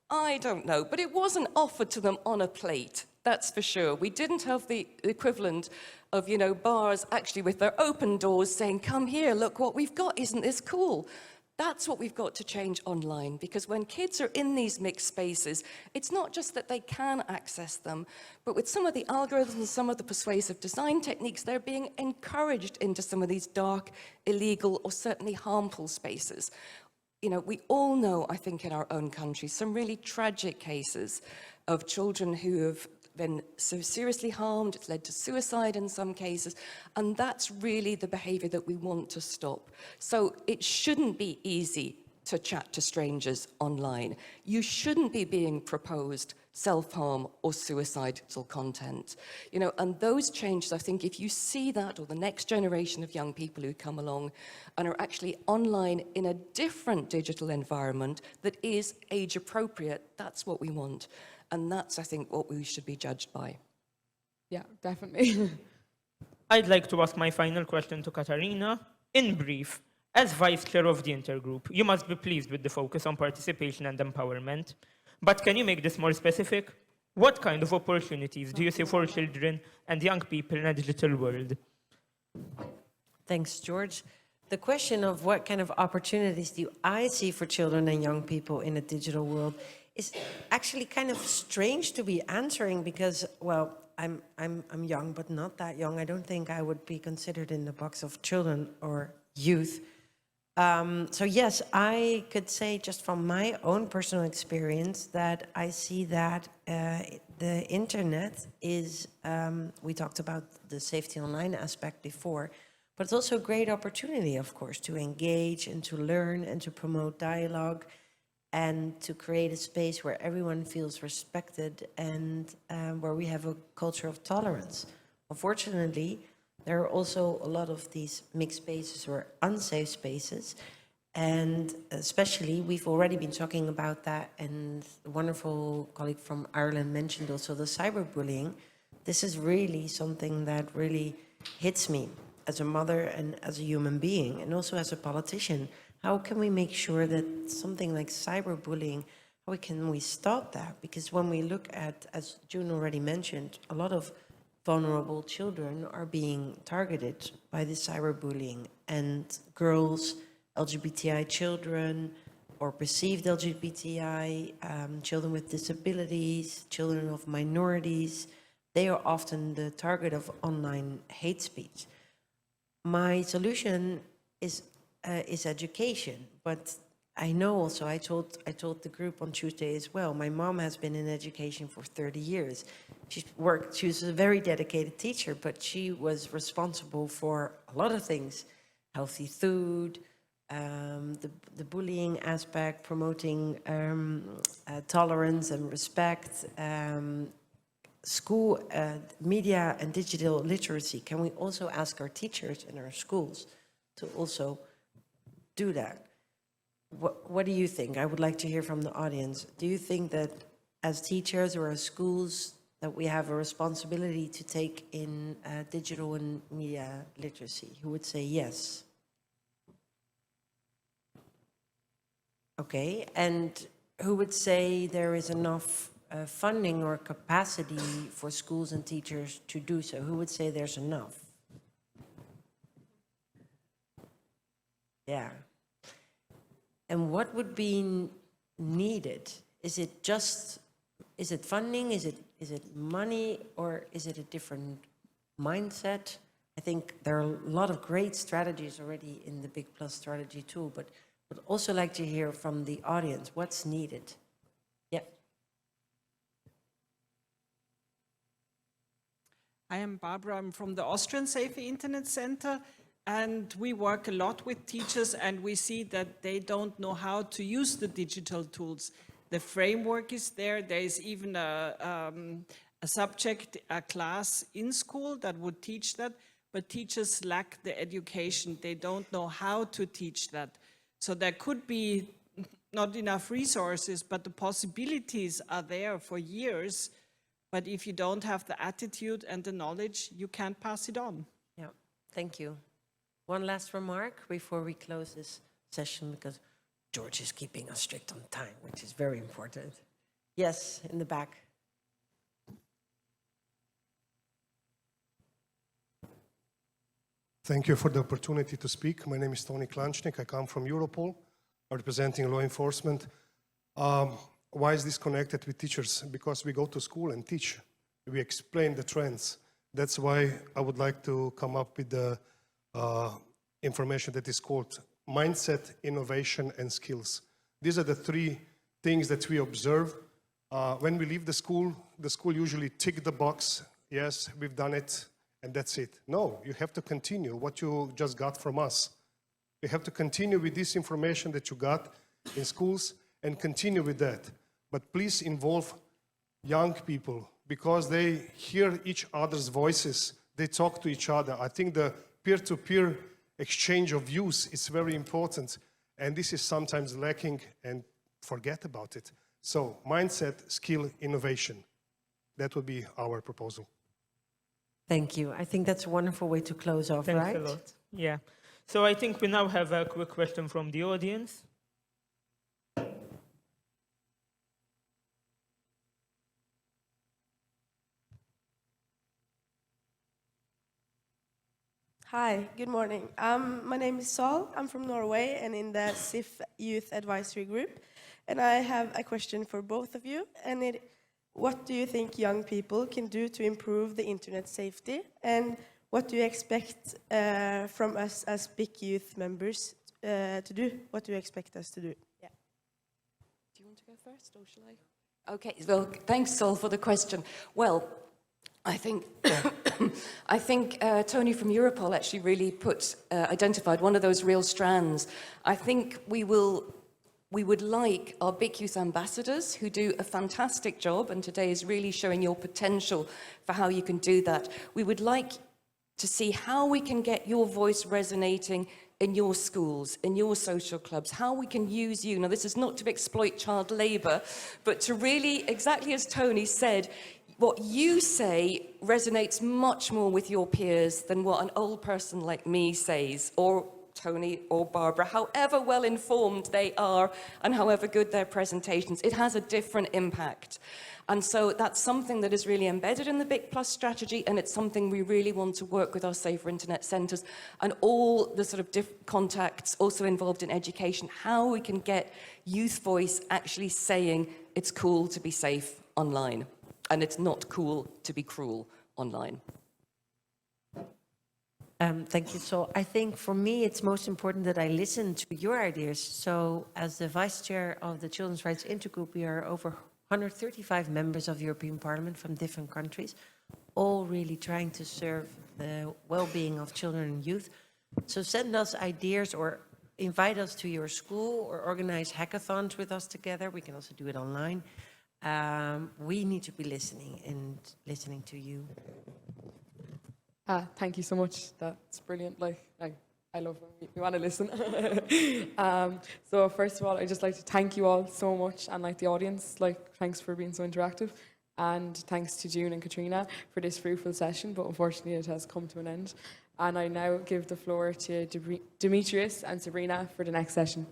S16: I don't know, but it wasn't offered to them on a plate, that's for sure. We didn't have the equivalent of, you know, bars actually with their open doors saying, come here, look what we've got, isn't this cool? That's what we've got to change online, because when kids are in these mixed spaces, it's not just that they can access them, but with some of the algorithms and some of the persuasive design techniques, they're being encouraged into some of these dark, illegal, or certainly harmful spaces. You know, we all know, I think, in our own country, some really tragic cases of children who have been so seriously harmed, it's led to suicide in some cases, and that's really the behaviour that we want to stop. So it shouldn't be easy to chat to strangers online. You shouldn't be being proposed self-harm or suicidal content. You know, and those changes, I think, if you see that, or the next generation of young people who come along and are actually online in a different digital environment that is age appropriate, that's what we want. And that's, I think, what we should be judged by.
S15: Yeah, definitely.
S1: I'd like to ask my final question to Katarina. In brief, as vice chair of the intergroup, you must be pleased with the focus on participation and empowerment. But can you make this more specific? What kind of opportunities do you see for children and young people in a digital world?
S17: Thanks, George. The question of what kind of opportunities do I see for children and young people in a digital world is actually kind of strange to be answering because, well, I'm young, but not that young. I don't think I would be considered in the box of children or youth. So yes, I could say just from my own personal experience that I see that the internet is, we talked about the safety online aspect before, but it's also a great opportunity, of course, to engage and to learn and to promote dialogue and to create a space where everyone feels respected and where we have a culture of tolerance. Unfortunately, there are also a lot of these mixed spaces or unsafe spaces. And especially, we've already been talking about that, and a wonderful colleague from Ireland mentioned also the cyberbullying. This is really something that really hits me as a mother and as a human being, and also as a politician. How can we make sure that something like cyberbullying, how can we stop that? Because when we look at, as June already mentioned, a lot of vulnerable children are being targeted by this cyberbullying, and girls, LGBTI children, or perceived LGBTI, children with disabilities, children of minorities, they are often the target of online hate speech. My solution is education, but I know also, I told the group on Tuesday as well, my mom has been in education for 30 years. She was a very dedicated teacher, but she was responsible for a lot of things, healthy food, the bullying aspect, promoting tolerance and respect, school, media and digital literacy. Can we also ask our teachers in our schools to also do that? What do you think? I would like to hear from the audience. Do you think that as teachers or as schools that we have a responsibility to take in digital and media literacy? Who would say yes? Okay, and who would say there is enough funding or capacity for schools and teachers to do so? Who would say there's enough? Yeah. And what would be needed? Is it funding? Is it money? Or is it a different mindset? I think there are a lot of great strategies already in the Big Plus strategy tool, but would also like to hear from the audience what's needed. Yeah.
S20: I am Barbara. I'm from the Austrian Safe Internet Center, and we work a lot with teachers, and we see that they don't know how to use the digital tools. The framework is there. There is even a subject, a class in school that would teach that, but teachers lack the education. They don't know how to teach that. So there could be not enough resources, but the possibilities are there for years. But if you don't have the attitude and the knowledge, you can't pass it on.
S17: Yeah, thank you. One last remark before we close this session, because George is keeping us strict on time, which is very important. Yes, in the back.
S21: Thank you for the opportunity to speak. My name is Tony Klanchnik. I come from Europol, representing law enforcement. Why is this connected with teachers? Because we go to school and teach. We explain the trends. That's why I would like to come up with the information that is called mindset, innovation, and skills. These are the three things that we observe. When we leave the school usually tick the box. Yes, we've done it, and that's it. No, you have to continue what you just got from us. You have to continue with this information that you got in schools and continue with that. But please involve young people, because they hear each other's voices. They talk to each other. I think the peer-to-peer exchange of views is very important, and this is sometimes lacking, and forget about it. So mindset, skill, innovation. That would be our proposal.
S17: Thank you. I think that's a wonderful way to close off,
S1: Thanks
S17: right?
S1: a lot. Yeah. So I think we now have a quick question from the audience.
S22: Hi, good morning. My name is Saul. I'm from Norway and in the SIF Youth Advisory Group. And I have a question for both of you. And what do you think young people can do to improve the internet safety? And what do you expect from us as big youth members to do? What do you expect us to do? Yeah.
S16: Do you want to go first, or shall I? Okay, well, thanks, Sol, for the question. Well, I think Tony from Europol actually really identified one of those real strands. I think we would like our big youth ambassadors, who do a fantastic job, and today is really showing your potential for how you can do that. We would like to see how we can get your voice resonating in your schools, in your social clubs, how we can use you. Now, this is not to exploit child labour, but to really, exactly as Tony said, what you say resonates much more with your peers than what an old person like me says, or Tony or Barbara, however well informed they are and however good their presentations, it has a different impact. And so that's something that is really embedded in the Big Plus strategy, and it's something we really want to work with our Safer Internet centres and all the sort of contacts also involved in education, how we can get youth voice actually saying it's cool to be safe online and it's not cool to be cruel online.
S17: Thank you. So I think for me, it's most important that I listen to your ideas. So as the vice chair of the Children's Rights Intergroup, we are over 135 members of the European Parliament from different countries, all really trying to serve the well-being of children and youth. So send us ideas or invite us to your school or organize hackathons with us together. We can also do it online. We need to be listening and listening to you.
S15: Thank you so much. That's brilliant. I love when we want to listen. So first of all, I'd just like to thank you all so much, and the audience, thanks for being so interactive, and thanks to June and Katrina for this fruitful session, but unfortunately it has come to an end. And I now give the floor to Demetrius and Sabrina for the next session.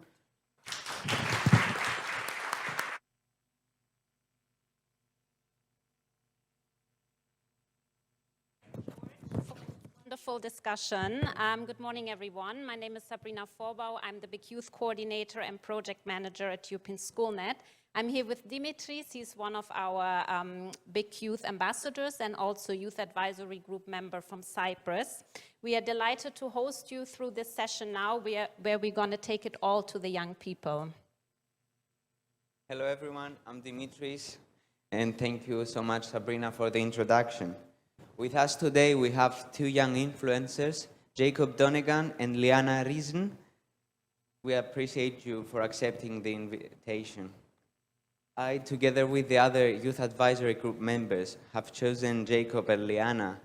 S3: Wonderful discussion. Good morning, everyone. My name is Sabrina Vorbau. I'm the Big Youth Coordinator and Project Manager at European Schoolnet. I'm here with Dimitris. He's one of our Big Youth Ambassadors and also Youth Advisory Group member from Cyprus. We are delighted to host you through this session now where we're going to take it all to the young people.
S7: Hello, everyone. I'm Dimitris, and thank you so much, Sabrina, for the introduction. With us today, we have two young influencers, Jacob Donegan and Liana Riesen. We appreciate you for accepting the invitation. I, together with the other Youth Advisory Group members, have chosen Jacob and Liana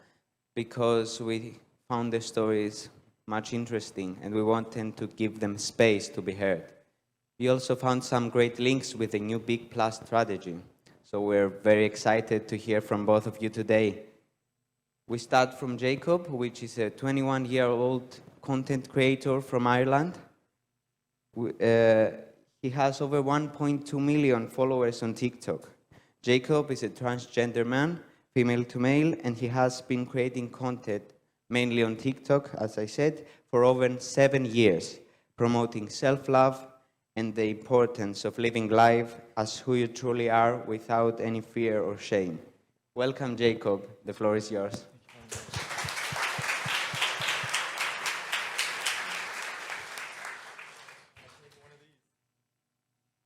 S7: because we found their stories much interesting and we wanted to give them space to be heard. We also found some great links with the new Big Plus strategy, so we're very excited to hear from both of you today. We start from Jacob, which is a 21-year-old content creator from Ireland. He has over 1.2 million followers on TikTok. Jacob is a transgender man, female to male, and he has been creating content, mainly on TikTok, as I said, for over 7 years, promoting self-love and the importance of living life as who you truly are without any fear or shame. Welcome, Jacob. The floor is yours.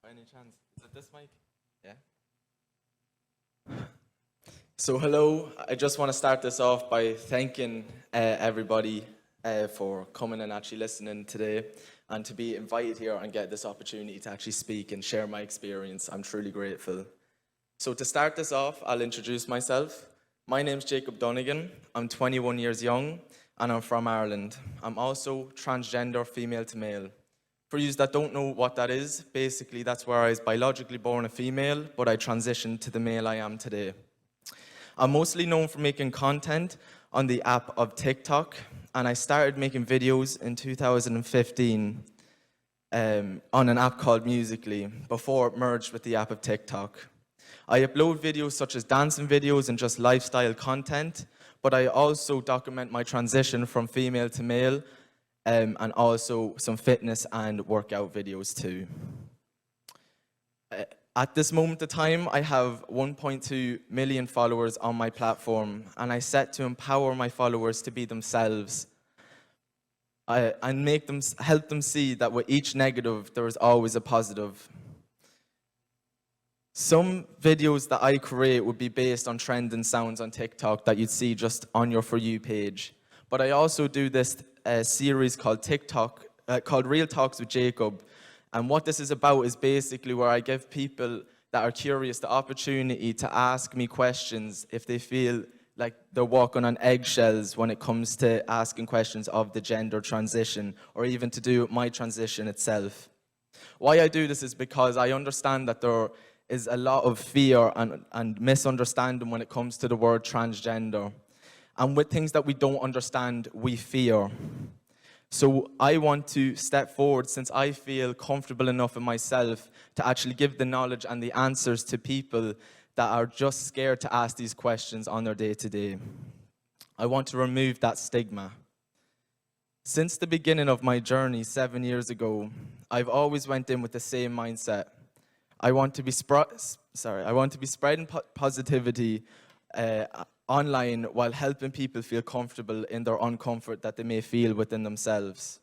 S23: By any chance, is it this mic? Yeah. So hello, I just want to start this off by thanking everybody for coming and actually listening today and to be invited here and get this opportunity to actually speak and share my experience. I'm truly grateful. So to start this off, I'll introduce myself. My name's Jacob Donegan. I'm 21 years young and I'm from Ireland. I'm also transgender, female to male. For you that don't know what that is, basically that's where I was biologically born a female, but I transitioned to the male I am today. I'm mostly known for making content on the app of TikTok, and I started making videos in 2015 on an app called Musical.ly before it merged with the app of TikTok. I upload videos such as dancing videos and just lifestyle content, but I also document my transition from female to male and also some fitness and workout videos too. At this moment of time, I have 1.2 million followers on my platform, and I set to empower my followers to be themselves and help them see that with each negative, there is always a positive. Some videos that I create would be based on trending sounds on TikTok that you'd see just on your For You page. But I also do this series called called Real Talks with Jacob. And what this is about is basically where I give people that are curious the opportunity to ask me questions if they feel like they're walking on eggshells when it comes to asking questions of the gender transition or even to do with my transition itself. Why I do this is because I understand that there is a lot of fear and misunderstanding when it comes to the word transgender. And with things that we don't understand, we fear. So I want to step forward since I feel comfortable enough in myself to actually give the knowledge and the answers to people that are just scared to ask these questions on their day-to-day. I want to remove that stigma. Since the beginning of my journey 7 years ago, I've always went in with the same mindset. I want to be spreading positivity online while helping people feel comfortable in their uncomfort that they may feel within themselves.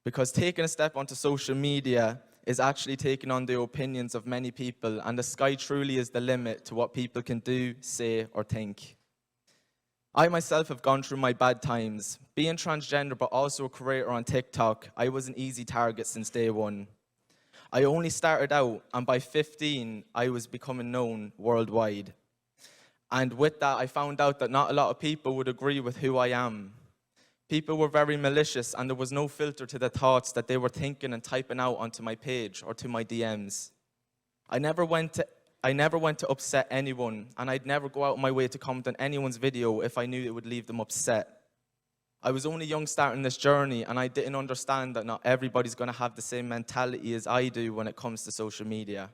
S23: Because taking a step onto social media is actually taking on the opinions of many people, and the sky truly is the limit to what people can do, say, or think. I myself have gone through my bad times. Being transgender but also a creator on TikTok, I was an easy target since day one. I only started out, and by 15, I was becoming known worldwide. And with that, I found out that not a lot of people would agree with who I am. People were very malicious, and there was no filter to the thoughts that they were thinking and typing out onto my page or to my DMs. I never went to upset anyone, and I'd never go out of my way to comment on anyone's video if I knew it would leave them upset. I was only young starting this journey, and I didn't understand that not everybody's going to have the same mentality as I do when it comes to social media.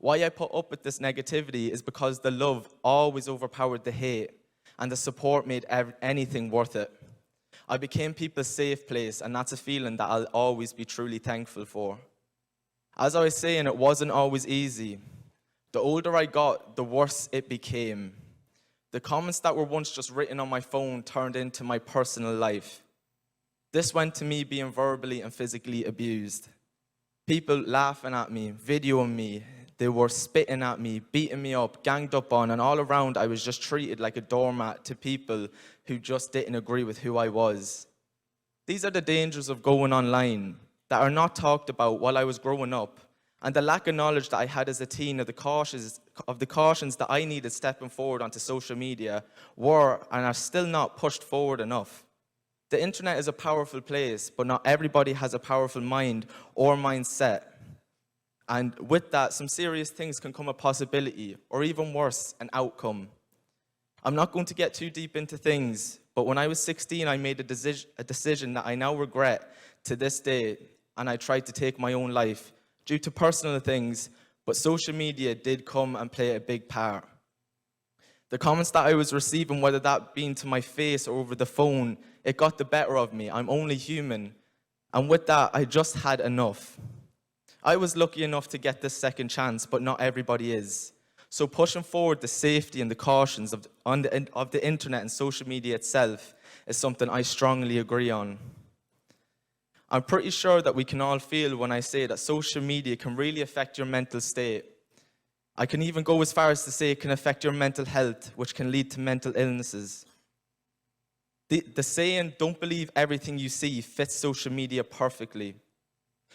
S23: Why I put up with this negativity is because the love always overpowered the hate, and the support made anything worth it. I became people's safe place, and that's a feeling that I'll always be truly thankful for. As I was saying, it wasn't always easy. The older I got, the worse it became. The comments that were once just written on my phone turned into my personal life. This went to me being verbally and physically abused. People laughing at me, videoing me, they were spitting at me, beating me up, ganged up on, and all around I was just treated like a doormat to people who just didn't agree with who I was. These are the dangers of going online that are not talked about while I was growing up, and the lack of knowledge that I had as a teen of the cautions that I needed stepping forward onto social media were and are still not pushed forward enough. The internet is a powerful place, but not everybody has a powerful mind or mindset. And with that, some serious things can come a possibility, or even worse, an outcome. I'm not going to get too deep into things, but when I was 16, I made a decision that I now regret to this day, and I tried to take my own life due to personal things, but social media did come and play a big part. The comments that I was receiving, whether that being to my face or over the phone, it got the better of me. I'm only human. And with that, I just had enough. I was lucky enough to get this second chance, but not everybody is. So pushing forward the safety and the cautions of the internet and social media itself is something I strongly agree on. I'm pretty sure that we can all feel when I say that social media can really affect your mental state. I can even go as far as to say it can affect your mental health, which can lead to mental illnesses. The saying, "Don't believe everything you see," fits social media perfectly.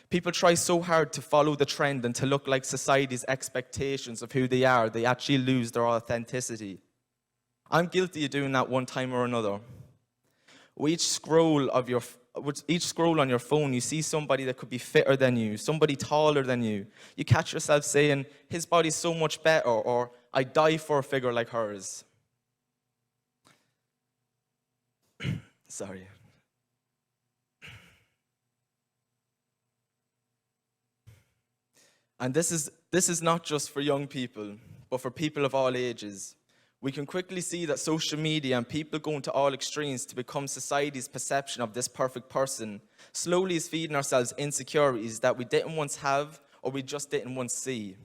S23: People try so hard to follow the trend and to look like society's expectations of who they are, they actually lose their authenticity. I'm guilty of doing that one time or another. With each scroll on your phone, you see somebody that could be fitter than you, somebody taller than you. You catch yourself saying, "His body's so much better," or "I'd die for a figure like hers." Sorry. And this is not just for young people, but for people of all ages. We can quickly see that social media and people going to all extremes to become society's perception of this perfect person slowly is feeding ourselves insecurities that we didn't once have or we just didn't once see.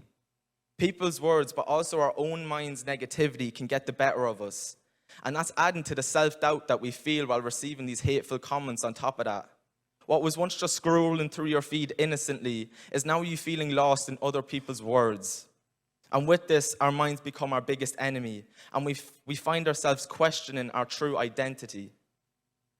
S23: People's words, but also our own mind's negativity can get the better of us. And that's adding to the self-doubt that we feel while receiving these hateful comments on top of that. What was once just scrolling through your feed innocently is now you feeling lost in other people's words. And with this, our minds become our biggest enemy, and we find ourselves questioning our true identity.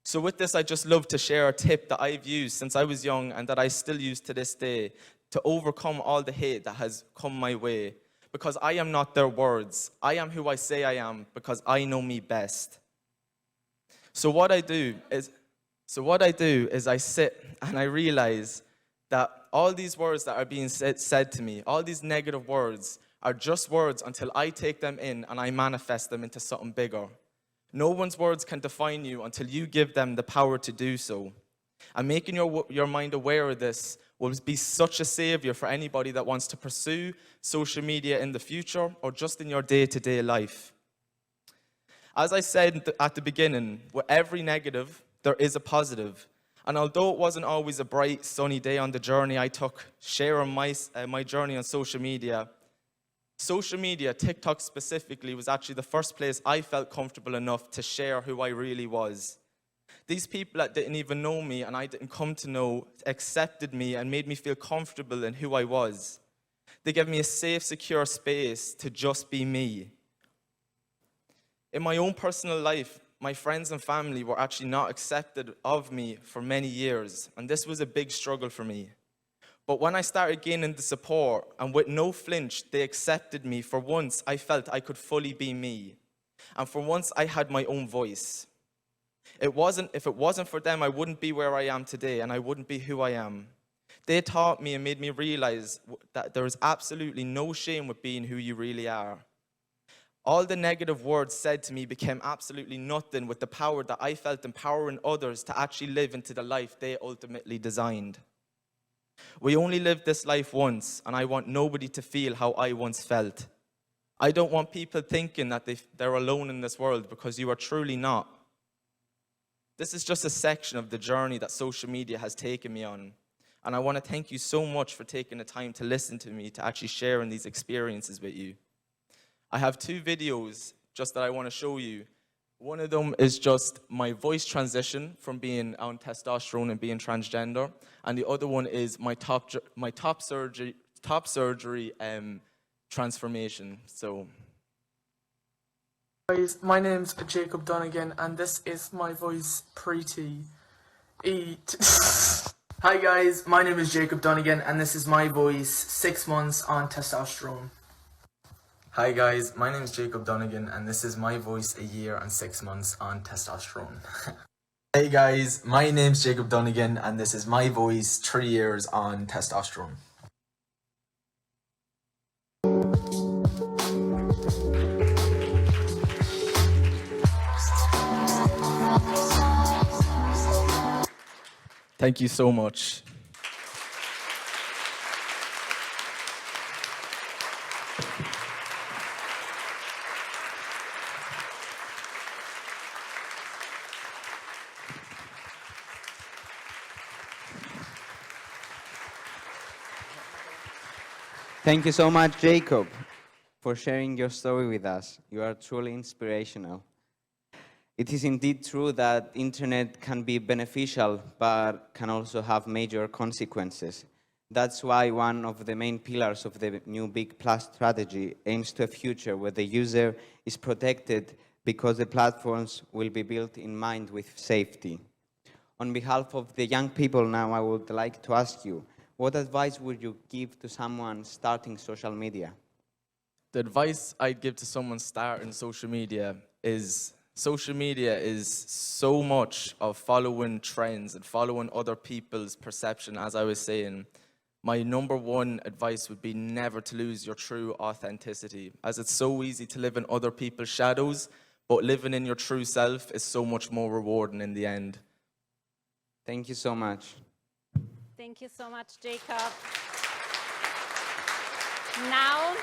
S23: So with this, I just love to share a tip that I've used since I was young and that I still use to this day to overcome all the hate that has come my way. Because I am not their words. I am who I say I am because I know me best. So what I do is I sit and I realize that all these words that are being said to me, all these negative words, are just words until I take them in and I manifest them into something bigger. No one's words can define you until you give them the power to do so. And making your mind aware of this will be such a savior for anybody that wants to pursue social media in the future or just in your day-to-day life. As I said at the beginning, with every negative, there is a positive. And although it wasn't always a bright, sunny day on the journey I took sharing my journey on social media, TikTok specifically, was actually the first place I felt comfortable enough to share who I really was. These people that didn't even know me and I didn't come to know accepted me and made me feel comfortable in who I was. They gave me a safe, secure space to just be me. In my own personal life, my friends and family were actually not accepted of me for many years, and this was a big struggle for me. But when I started gaining the support, and with no flinch, they accepted me, for once I felt I could fully be me. And for once I had my own voice. If it wasn't for them, I wouldn't be where I am today, and I wouldn't be who I am. They taught me and made me realize that there is absolutely no shame with being who you really are. All the negative words said to me became absolutely nothing with the power that I felt empowering others to actually live into the life they ultimately designed. We only live this life once, and I want nobody to feel how I once felt. I don't want people thinking that they're alone in this world, because you are truly not. This is just a section of the journey that social media has taken me on. And I want to thank you so much for taking the time to listen to me, to actually sharing these experiences with you. I have 2 videos just that I want to show you. One of them is just my voice transition from being on testosterone and being transgender. And the other one is my top surgery transformation. So.
S5: Guys, my name's Jacob Donegan, and this is my voice pre-T. Hi guys, my name is Jacob Donegan, and this is my voice 6 months on testosterone.
S23: Hi guys, my name is Jacob Donegan, and this is my voice a year and 6 months on testosterone. Hey guys, my name's Jacob Donegan, and this is my voice 3 years on testosterone. Thank you so much.
S7: Thank you so much, Jacob, for sharing your story with us. You are truly inspirational. It is indeed true that internet can be beneficial, but can also have major consequences. That's why one of the main pillars of the new Big Plus strategy aims to a future where the user is protected because the platforms will be built in mind with safety. On behalf of the young people now, I would like to ask you, what advice would you give to someone starting social media?
S23: The advice I'd give to someone starting social media is so much of following trends and following other people's perception, as I was saying. My number one advice would be never to lose your true authenticity, as it's so easy to live in other people's shadows, but living in your true self is so much more rewarding in the end.
S7: Thank you so much.
S3: Thank you so much, Jacob. Now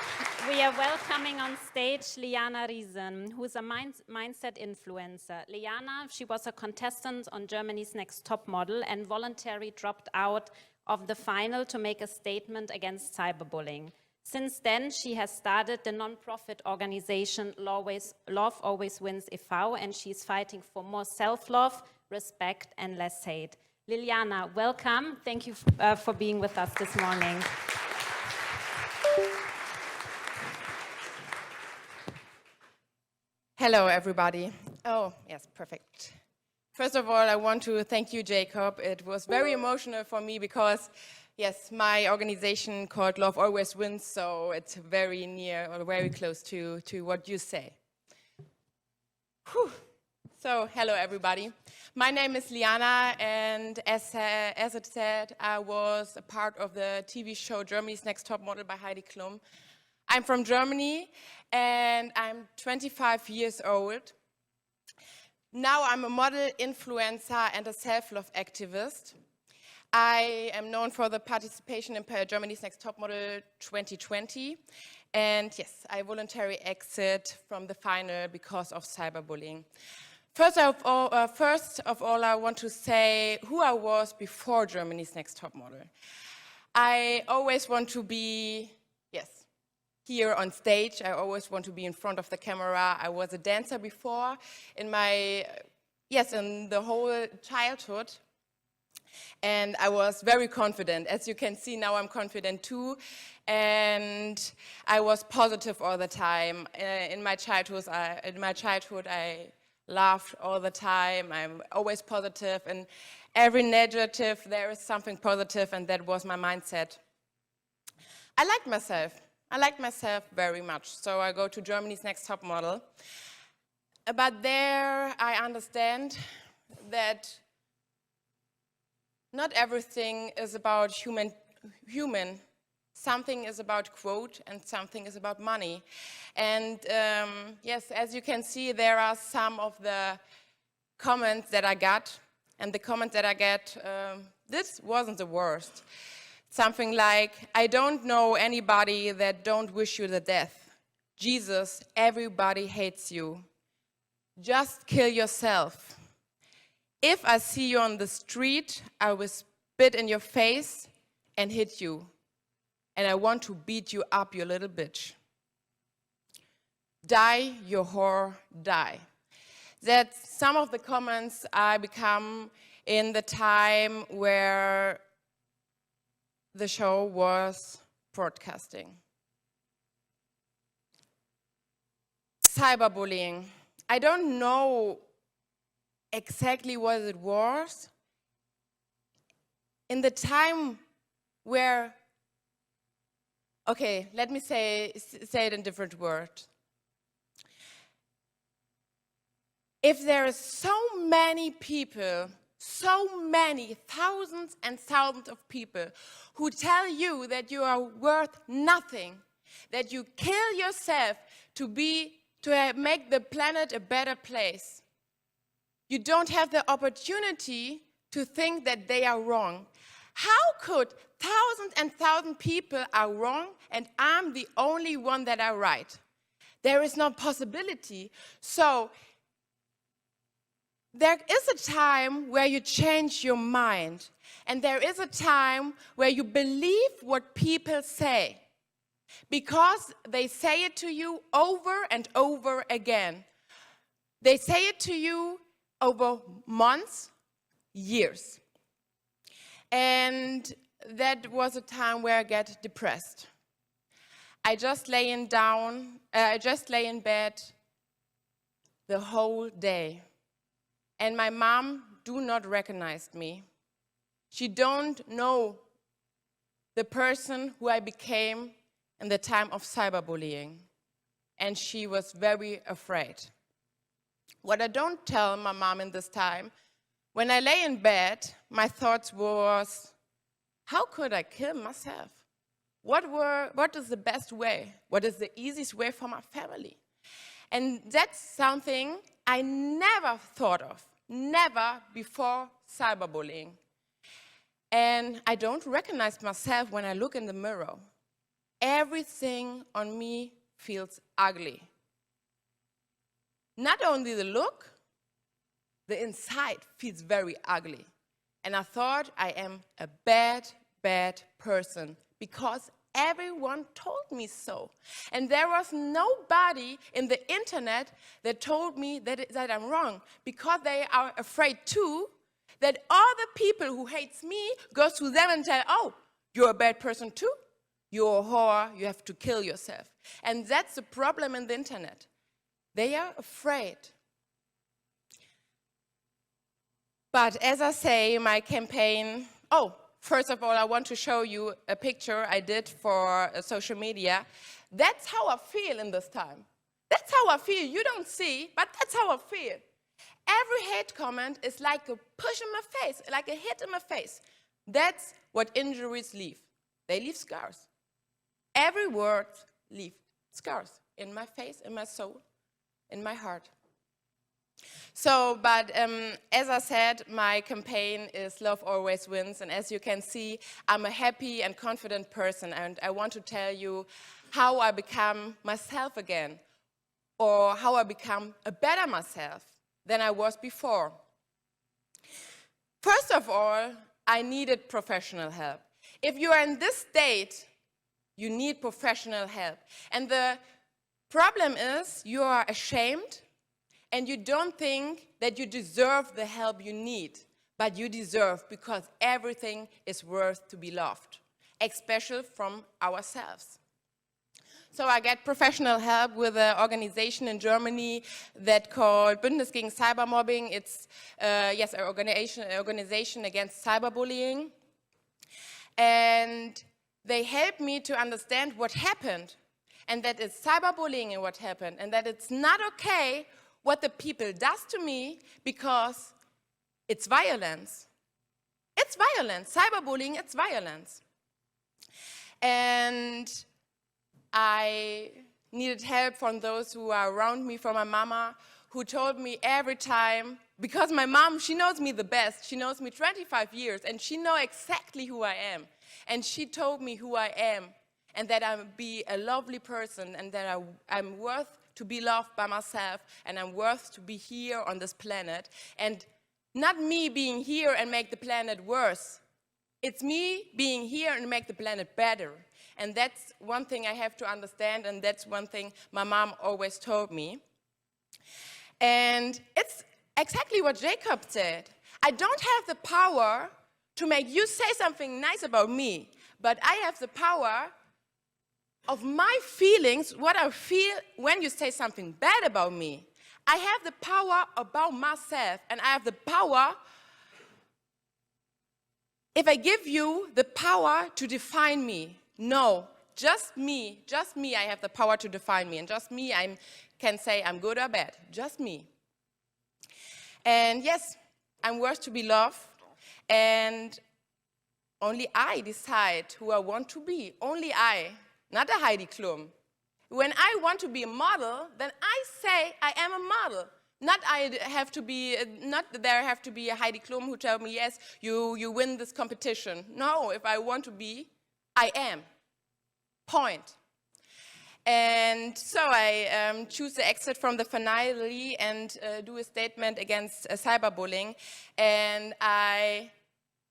S3: we are welcoming on stage Liana Riesen, who is a mindset influencer. Liana, she was a contestant on Germany's Next Top Model and voluntarily dropped out of the final to make a statement against cyberbullying. Since then, she has started the non-profit organization Love Always Wins e.V., and she's fighting for more self-love, respect, and less hate. Liliana, welcome. Thank you for being with us this morning.
S8: Hello, everybody. Oh, yes, perfect. First of all, I want to thank you, Jacob. It was very emotional for me because, yes, my organization called Love Always Wins, so it's very near or very close to what you say. Whew. So, hello, everybody. My name is Liana, and as it said, I was a part of the TV show Germany's Next Top Model by Heidi Klum. I'm from Germany, and I'm 25 years old. Now I'm a model, influencer, and a self-love activist. I am known for the participation in Germany's Next Top Model 2020. And yes, I voluntarily exit from the final because of cyberbullying. First of all, I want to say who I was before Germany's Next Top Model. I always want to be, yes, here on stage. I always want to be in front of the camera. I was a dancer before in in the whole childhood. And I was very confident. As you can see, now I'm confident too. And I was positive all the time. In my childhood, I laughed all the time. I'm always positive. And every negative, there is something positive, and that was my mindset. I liked myself. I liked myself very much. So I go to Germany's Next Top Model. But there I understand that not everything is about human. Something is about quote and something is about money. And yes, as you can see, there are some of the comments that I got. And the comments that I get, this wasn't the worst. Something like, I don't know anybody that don't wish you the death. Jesus, everybody hates you. Just kill yourself. If I see you on the street, I will spit in your face and hit you. And I want to beat you up, you little bitch. Die, you whore, die. That's some of the comments I become in the time where the show was broadcasting. Cyberbullying. I don't know exactly what it was. In the time where, okay, let me say it in different words. If there are so many people, so many thousands and thousands of people who tell you that you are worth nothing, that you kill yourself to make the planet a better place, you don't have the opportunity to think that they are wrong. How could thousands and thousands people are wrong and I'm the only one that are right? There is no possibility. So there is a time where you change your mind, and there is a time where you believe what people say because they say it to you over and over again. They say it to you over months, years. And that was a time where I get depressed. I just lay in bed the whole day. And my mom do not recognize me. She don't know the person who I became in the time of cyberbullying. And she was very afraid. What I don't tell my mom in this time, when I lay in bed, my thoughts was, how could I kill myself? What is the best way? What is the easiest way for my family? And that's something I never thought of, never before cyberbullying. And I don't recognize myself when I look in the mirror. Everything on me feels ugly. Not only the look, the inside feels very ugly. And I thought I am a bad, bad person because everyone told me so. And there was nobody in the internet that told me that I'm wrong because they are afraid too that all the people who hates me goes to them and tell, oh, you're a bad person too? You're a whore, you have to kill yourself. And that's the problem in the internet. They are afraid. But as I say, my campaign, first of all, I want to show you a picture I did for social media. That's how I feel in this time. That's how I feel. You don't see, but that's how I feel. Every hate comment is like a push in my face, like a hit in my face. That's what injuries leave. They leave scars. Every word leaves scars in my face, in my soul, in my heart. So, but as I said, my campaign is Love Always Wins, and as you can see, I'm a happy and confident person, and I want to tell you how I become myself again, or how I become a better myself than I was before. First of all, I needed professional help. If you are in this state, you need professional help. And the problem is you are ashamed and you don't think that you deserve the help you need, but you deserve, because everything is worth to be loved, especially from ourselves. So I get professional help with an organization in Germany that called Bündnis gegen Cybermobbing. It's yes, an organization against cyberbullying. And they helped me to understand what happened, and that it's cyberbullying and what happened, and that it's not okay what the people does to me, because it's violence. It's violence. Cyberbullying, it's violence. And I needed help from those who are around me, from my mama, who told me every time, because my mom, she knows me the best. She knows me 25 years, and she knows exactly who I am. And she told me who I am, and that I'm be a lovely person, and that I'm worth to be loved by myself, and I'm worth to be here on this planet. And not me being here and make the planet worse. It's me being here and make the planet better. And that's one thing I have to understand, and that's one thing my mom always told me. And it's exactly what Jacob said. I don't have the power to make you say something nice about me, but I have the power of my feelings, what I feel when you say something bad about me. I have the power about myself, and I have the power, if I give you the power to define me. No, just me, I have the power to define me, and just me, I can say I'm good or bad, just me. And yes, I'm worth to be loved, and only I decide who I want to be, only I, not a Heidi Klum. When I want to be a model, then I say I am a model. Not there have to be a Heidi Klum who tells me, yes, you win this competition. No, if I want to be, I am. Point. And so I choose the exit from the finale and do a statement against cyberbullying. And I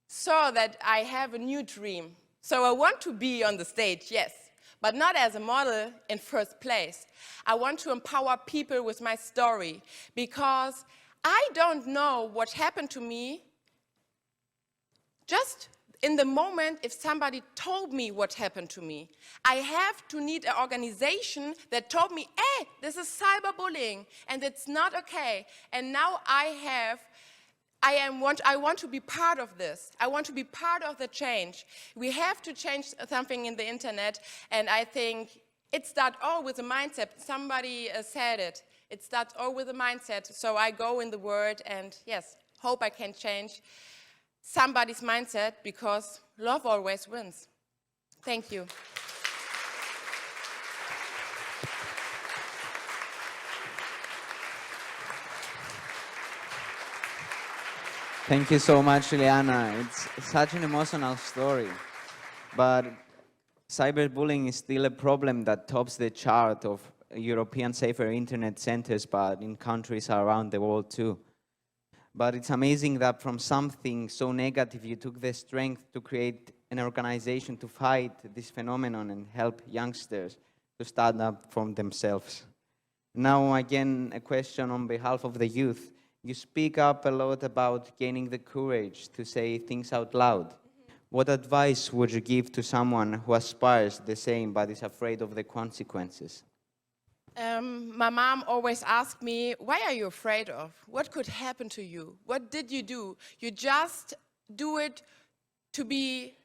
S8: saw that I have a new dream. So I want to be on the stage, yes, but not as a model in first place. I want to empower people with my story, because I don't know what happened to me just in the moment if somebody told me what happened to me. I have to need an organization that told me, hey, this is cyberbullying and it's not okay. And now I want to be part of this. I want to be part of the change. We have to change something in the internet, and I think it starts all with a mindset. Somebody said it. It starts all with a mindset. So I go in the word and, yes, hope I can change somebody's mindset, because love always wins. Thank you.
S7: Thank you so much, Juliana. It's such an emotional story. But cyberbullying is still a problem that tops the chart of European safer internet centers, but in countries around the world too. But it's amazing that from something so negative, you took the strength to create an organization to fight this phenomenon and help youngsters to stand up for themselves. Now, again, a question on behalf of the youth. You speak up a lot about gaining the courage to say things out loud. What advice would you give to someone who aspires the same but is afraid of the consequences?
S8: My mom always asked me, what are you afraid of? What could happen to you? What did you do? You just do it to be,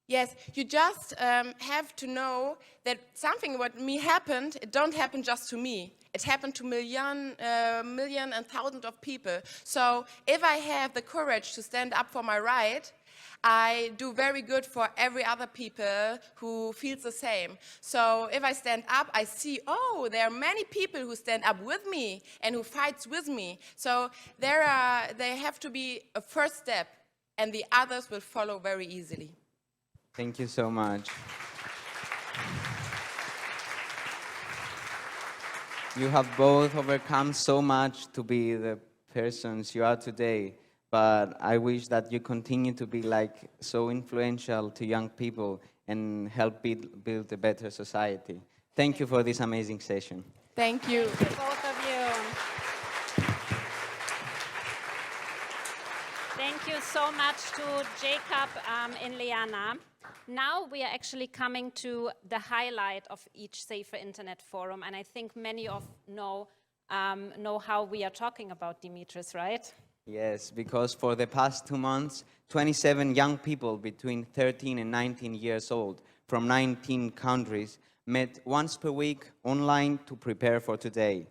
S8: yes, you just have to know that something what me happened, it don't happen just to me. It happened to million and thousands of people. So if I have the courage to stand up for my right, I do very good for every other people who feels the same. So if I stand up, I see, oh, there are many people who stand up with me and who fights with me. So they have to be a first step, and the others will follow very easily.
S7: Thank you so much. You have both overcome so much to be the persons you are today, but I wish that you continue to be like so influential to young people and help build a better society. Thank you for this amazing session.
S8: Thank you.
S3: Thank you, both of you. Thank you so much to Jacob and Liana. Now we are actually coming to the highlight of each Safer Internet Forum, and I think many of know how we are talking about Dimitris, right?
S7: Yes, because for the past 2 months, 27 young people between 13 and 19 years old from 19 countries met once per week online to prepare for today.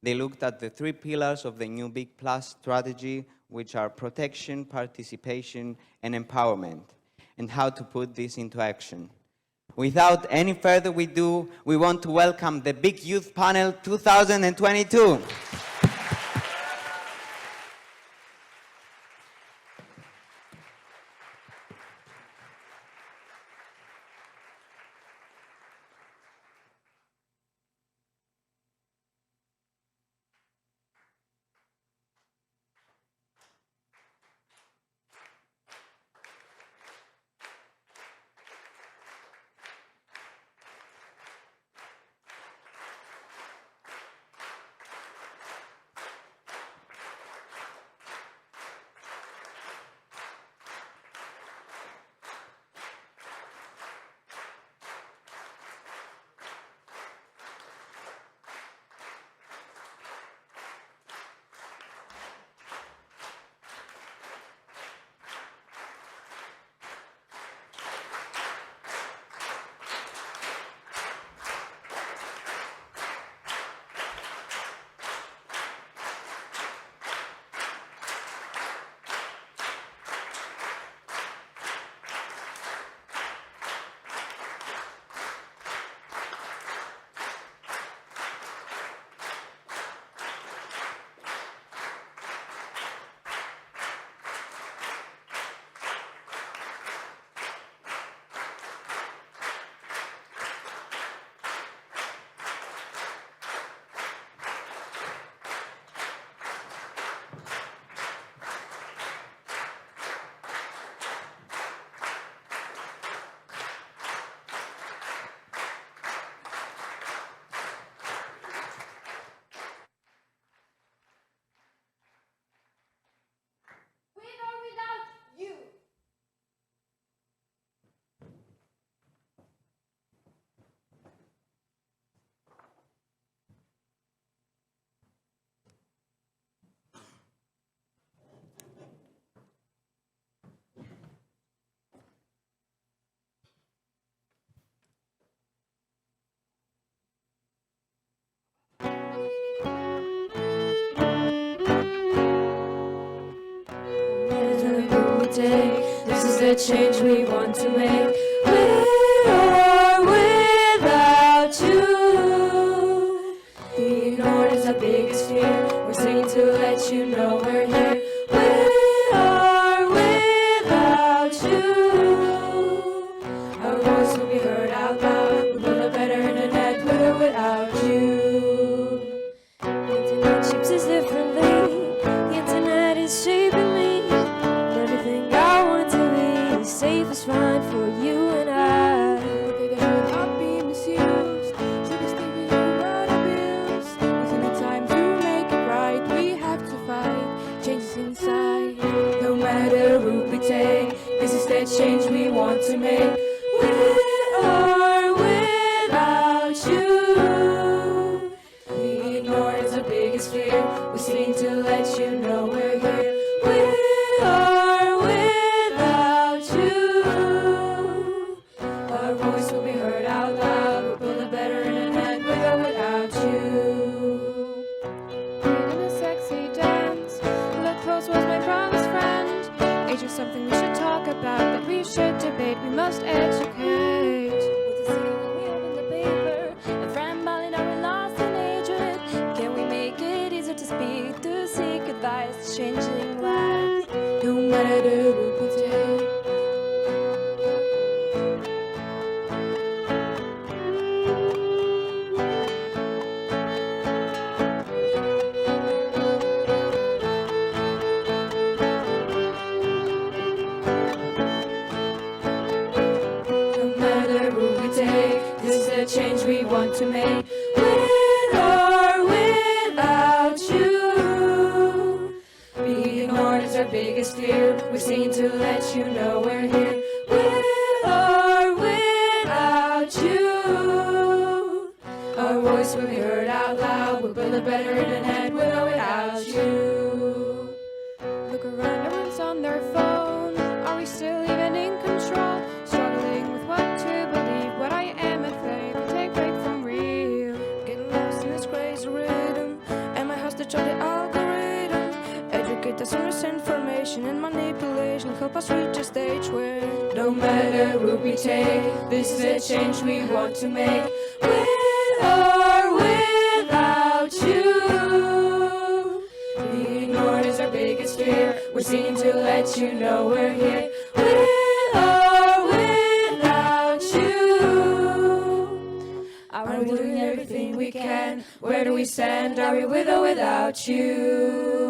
S7: They looked at the 3 pillars of the new Big Plus strategy, which are protection, participation, and empowerment, and how to put this into action. Without any further ado, we want to welcome the Big Youth Panel 2022.
S2: This is the change we want to make, with or without you. Being ignored is our biggest fear. We're singing to let you know we're here, with or without you. Our voice will be heard out loud. We'll build a better internet with or without you. The internet shapes us differently. The internet is shaping me. Everything I want to be safe is fine for you. the change we want to make. With or without you. Being ignored is our biggest fear. We're seen to let you know we're here. With or without you. Our voice will be heard out loud. We'll build a better internet with or without you.
S4: Look around, everyone's on their phone. Are we still even in control? Struggling with what to believe, what I am and faith, take break from real. Getting lost in this crazy rhythm. Am I hostage of the algorithm? Educate us on misinformation and manipulation. Help us reach a stage where
S2: no matter who we take, this is the change we want to make. With or without you. Being ignored is our biggest fear. We're seen to let you know we're here. With or without you. Are we doing everything we can? Where do we stand? Are we with or without you?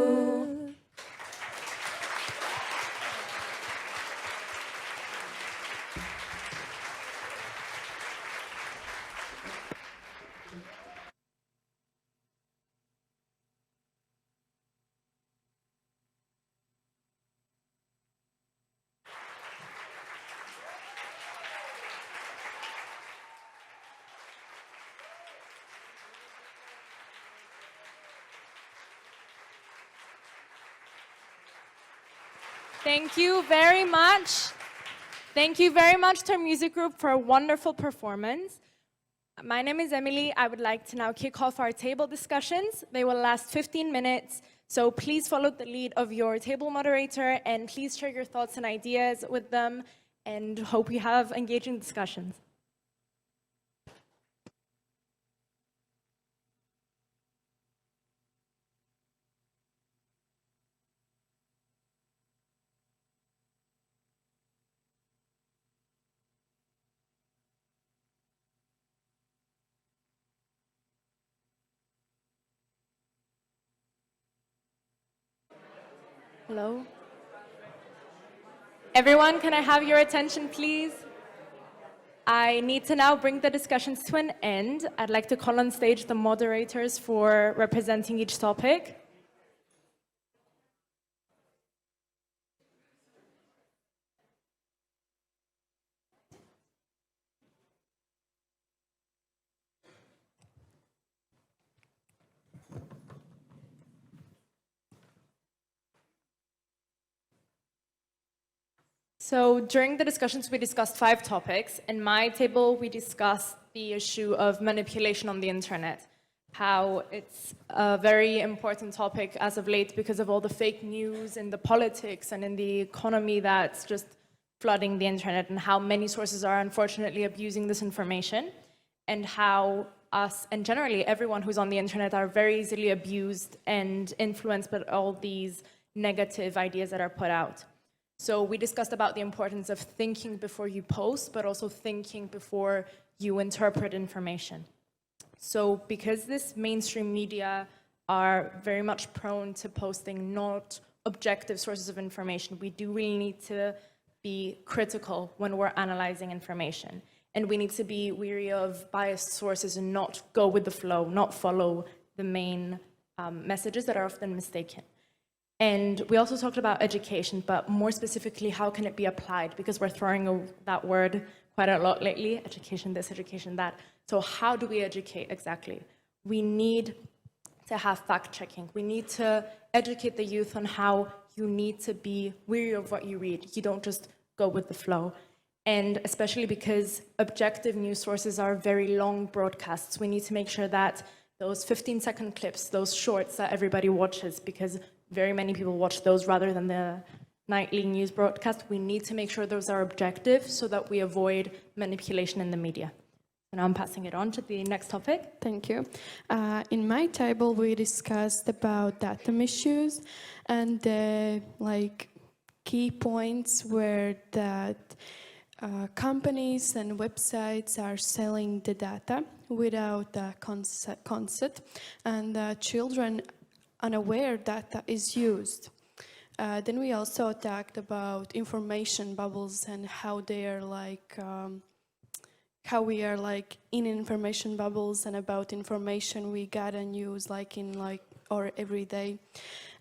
S9: Thank you very much. Thank you very much to our music group for a wonderful performance. My name is Emily. I would like to now kick off our table discussions. They will last 15 minutes, so please follow the lead of your table moderator and please share your thoughts and ideas with them, and hope you have engaging discussions. Hello? Everyone, can I have your attention, please? I need to now bring the discussions to an end. I'd like to call on stage the moderators for representing each topic. So during the discussions, we discussed 5 topics. In my table, we discussed the issue of manipulation on the internet, how it's a very important topic as of late because of all the fake news and the politics and in the economy that's just flooding the internet, and how many sources are unfortunately abusing this information, and how us and generally everyone who's on the internet are very easily abused and influenced by all these negative ideas that are put out. So we discussed about the importance of thinking before you post, but also thinking before you interpret information. So because this mainstream media are very much prone to posting not objective sources of information, we do really need to be critical when we're analyzing information. And we need to be wary of biased sources and not go with the flow, not follow the main messages that are often mistaken. And we also talked about education, but more specifically, how can it be applied? Because we're throwing that word quite a lot lately, education this, education that. So how do we educate exactly? We need to have fact-checking. We need to educate the youth on how you need to be wary of what you read. You don't just go with the flow. And especially because objective news sources are very long broadcasts, we need to make sure that those 15-second clips, those shorts that everybody watches, because very many people watch those rather than the nightly news broadcast, we need to make sure those are objective so that we avoid manipulation in the media. So now I'm passing it on to the next topic.
S15: Thank you. In my table, we discussed about data misuse and the key points where that companies and websites are selling the data without the consent, and children unaware data is used. Then we also talked about information bubbles and how they are
S6: how we are like in information bubbles and about information we get and use like in like our everyday.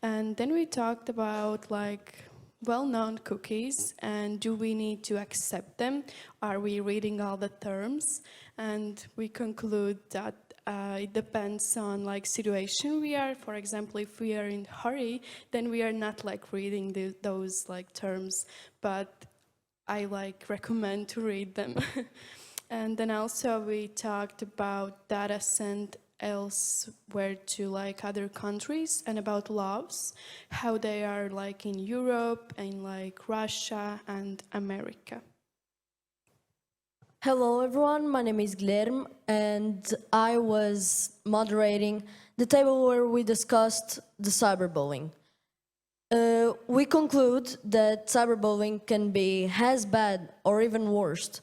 S6: And then we talked about like well-known cookies and do we need to accept them? Are we reading all the terms? And we conclude that it depends on like situation we are. For example, if we are in hurry, then we are not like reading those like terms, but I like recommend to read them. And then also we talked about data sent elsewhere to like other countries and about laws, how they are like in Europe and like Russia and America.
S10: Hello everyone, my name is Guilherme and I was moderating the table where we discussed the cyberbullying. We conclude that cyberbullying can be as bad or even worse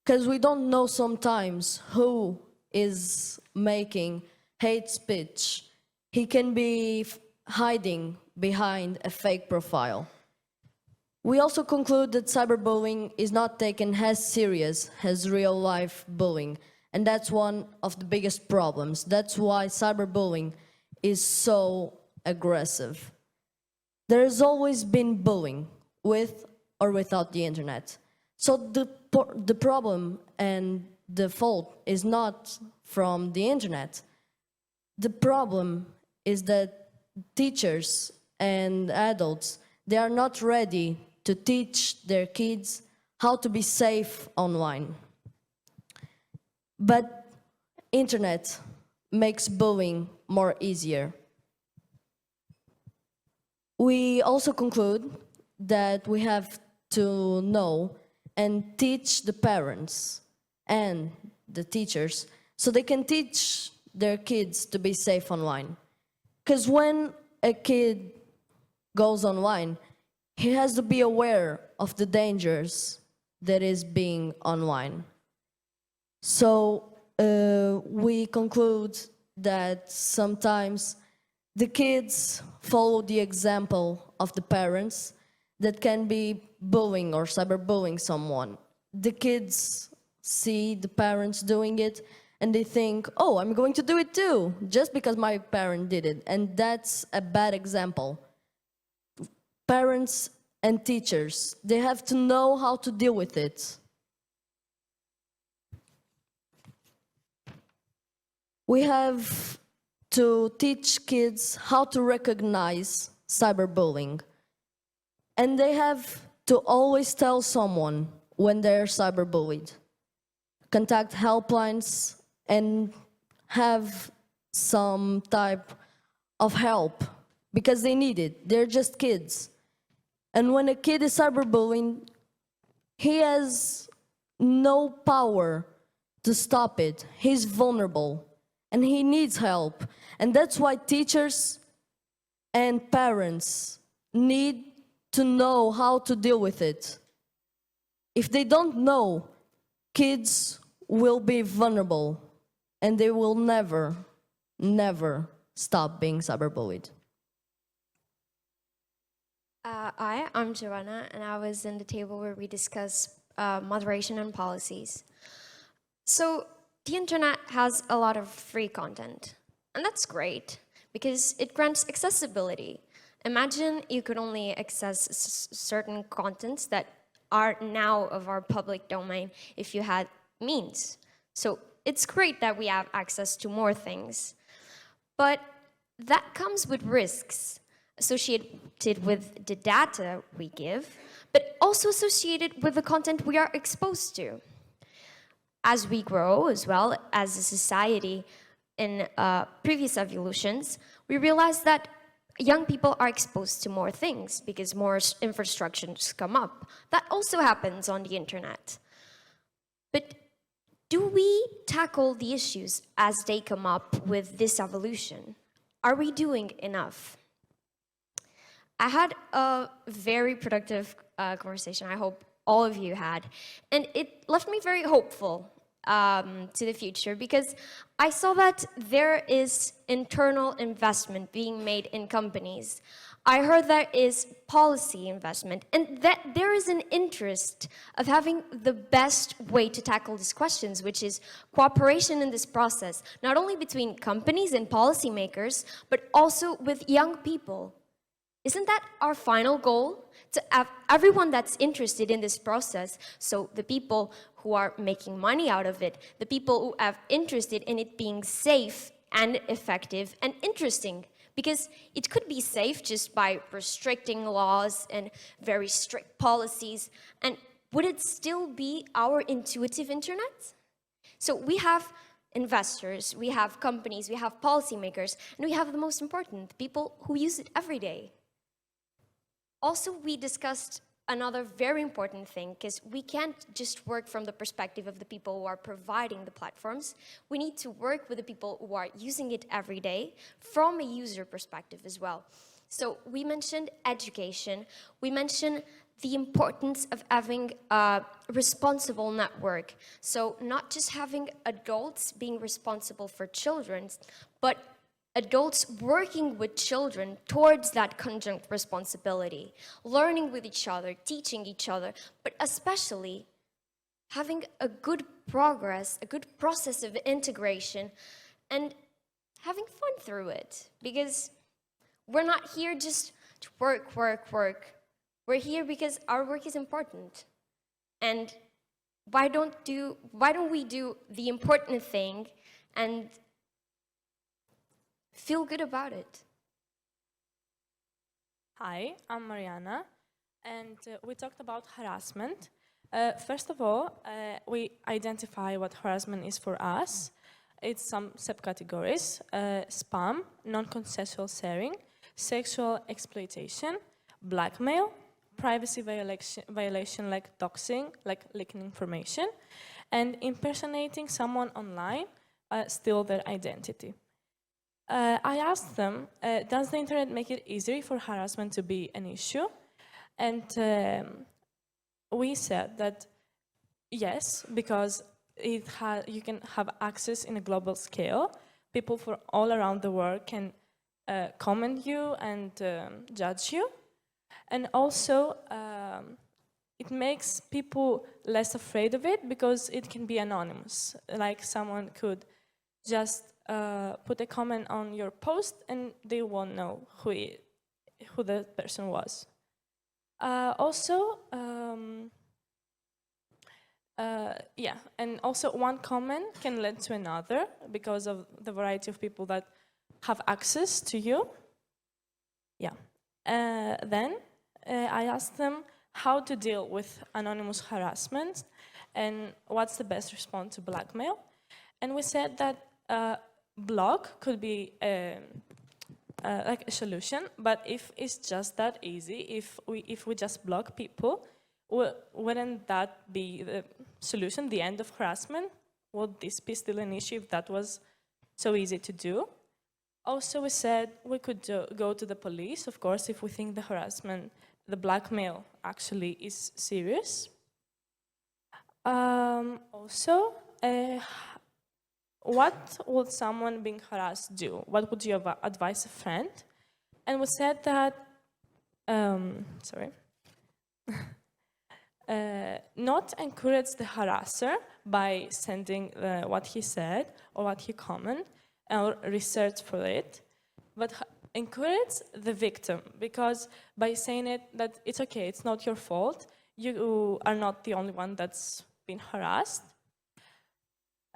S10: because we don't know sometimes who is making hate speech. He can be hiding behind a fake profile. We also conclude that cyberbullying is not taken as serious as real-life bullying, and that's one of the biggest problems. That's why cyberbullying is so aggressive. There has always been bullying, with or without the internet. So the problem and the fault is not from the internet. The problem is that teachers and adults, they are not ready to teach their kids how to be safe online. But internet makes bullying more easier. We also conclude that we have to know and teach the parents and the teachers so they can teach their kids to be safe online. Because when a kid goes online, he has to be aware of the dangers that is being online. So we conclude that sometimes the kids follow the example of the parents that can be bullying or cyberbullying someone. The kids see the parents doing it and they think, oh, I'm going to do it too, just because my parent did it. And that's a bad example. Parents and teachers, they have to know how to deal with it. We have to teach kids how to recognize cyberbullying. And they have to always tell someone when they're cyberbullied. Contact helplines and have some type of help because they need it. They're just kids. And when a kid is cyberbullying, he has no power to stop it. He's vulnerable and he needs help. And that's why teachers and parents need to know how to deal with it. If they don't know, kids will be vulnerable and they will never, never stop being cyberbullied.
S11: Hi, I'm Joanna, and I was in the table where we discussed moderation and policies. So the internet has a lot of free content, and that's great because it grants accessibility. Imagine you could only access certain contents that are now of our public domain if you had means. So it's great that we have access to more things, but that comes with risks associated with the data we give, but also associated with the content we are exposed to. As we grow, as well as a society in previous evolutions, we realize that young people are exposed to more things because more infrastructures come up. That also happens on the internet. But do we tackle the issues as they come up with this evolution? Are we doing enough? I had a very productive conversation, I hope all of you had, and it left me very hopeful to the future because I saw that there is internal investment being made in companies I heard there is policy investment and that there is an interest of having the best way to tackle these questions, which is cooperation in this process, not only between companies and policymakers, but also with young people. Isn't that our final goal? To have everyone that's interested in this process, so the people who are making money out of it, the people who have interested in it being safe and effective and interesting. Because it could be safe just by restricting laws and very strict policies. And would it still be our intuitive internet? So we have investors, we have companies, we have policymakers, and we have the most important, people who use it every day. Also, we discussed another very important thing, because we can't just work from the perspective of the people who are providing the platforms. We need to work with the people who are using it every day from a user perspective as well. So we mentioned education. We mentioned the importance of having a responsible network. So not just having adults being responsible for children, but adults working with children towards that conjunct responsibility, learning with each other, teaching each other, but especially having a good progress, a good process of integration, and having fun through it. Because we're not here just to work. We're here because our work is important. And why don't we do the important thing and feel good about it?
S12: Hi, I'm Mariana, and we talked about harassment. First of all, we identify what harassment is for us. It's some subcategories: spam, non-consensual sharing, sexual exploitation, blackmail, privacy violation like doxing, like leaking information, and impersonating someone online, steal their identity. I asked them, does the internet make it easier for harassment to be an issue? And we said that yes, because you can have access in a global scale. People from all around the world can comment you and judge you. And also, it makes people less afraid of it because it can be anonymous. Like someone could just put a comment on your post and they won't know who the person was. Also, and also one comment can lead to another because of the variety of people that have access to you. Yeah. Then I asked them how to deal with anonymous harassment and what's the best response to blackmail. And we said that block could be like a solution, but if it's just that easy, if we just block people, wouldn't that be the solution, the end of harassment? Would this be still an issue if that was so easy to do? Also, we said we could go to the police, of course, if we think the harassment, the blackmail actually is serious. Also, what would someone being harassed do? What would you advise a friend? And we said that, not encourage the harasser by sending what he said or what he commented or research for it, but encourage the victim, because by saying it that it's okay, it's not your fault, you are not the only one that's been harassed.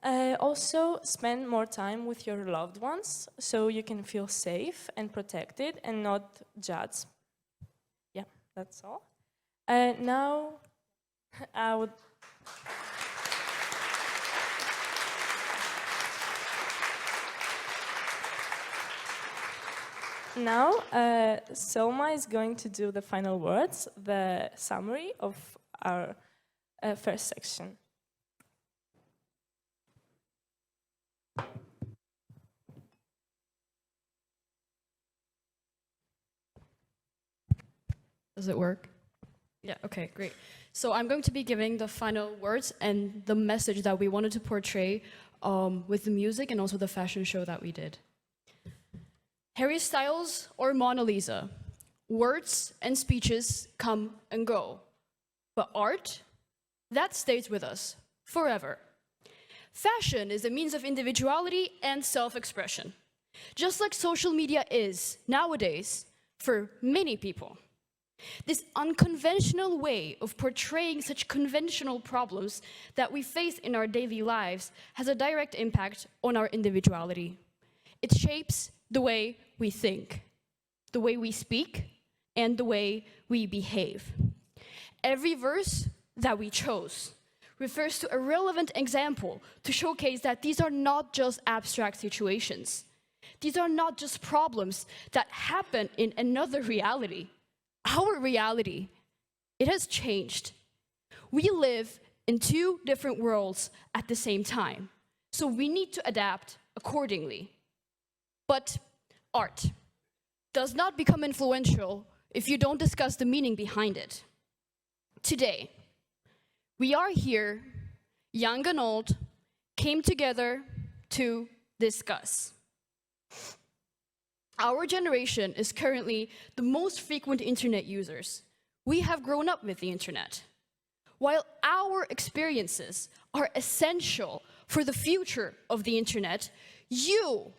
S12: Also, spend more time with your loved ones so you can feel safe and protected and not judged. Yeah, that's all. Now, I would... Now, Selma is going to do the final words, the summary of our first section.
S13: Does it work? Yeah, okay, great. So I'm going to be giving the final words and the message that we wanted to portray with the music and also the fashion show that we did. Harry Styles or Mona Lisa? Words and speeches come and go, but art, that stays with us forever. Fashion is a means of individuality and self-expression, just like social media is nowadays for many people. This unconventional way of portraying such conventional problems that we face in our daily lives has a direct impact on our individuality. It shapes the way we think, the way we speak, and the way we behave. Every verse that we chose refers to a relevant example to showcase that these are not just abstract situations. These are not just problems that happen in another reality. Our reality, it has changed. We live in two different worlds at the same time, so we need to adapt accordingly. But art does not become influential if you don't discuss the meaning behind it. Today, we are here, young and old, came together to discuss. Our generation is currently the most frequent internet users. We have grown up with the internet. While our experiences are essential for the future of the internet, you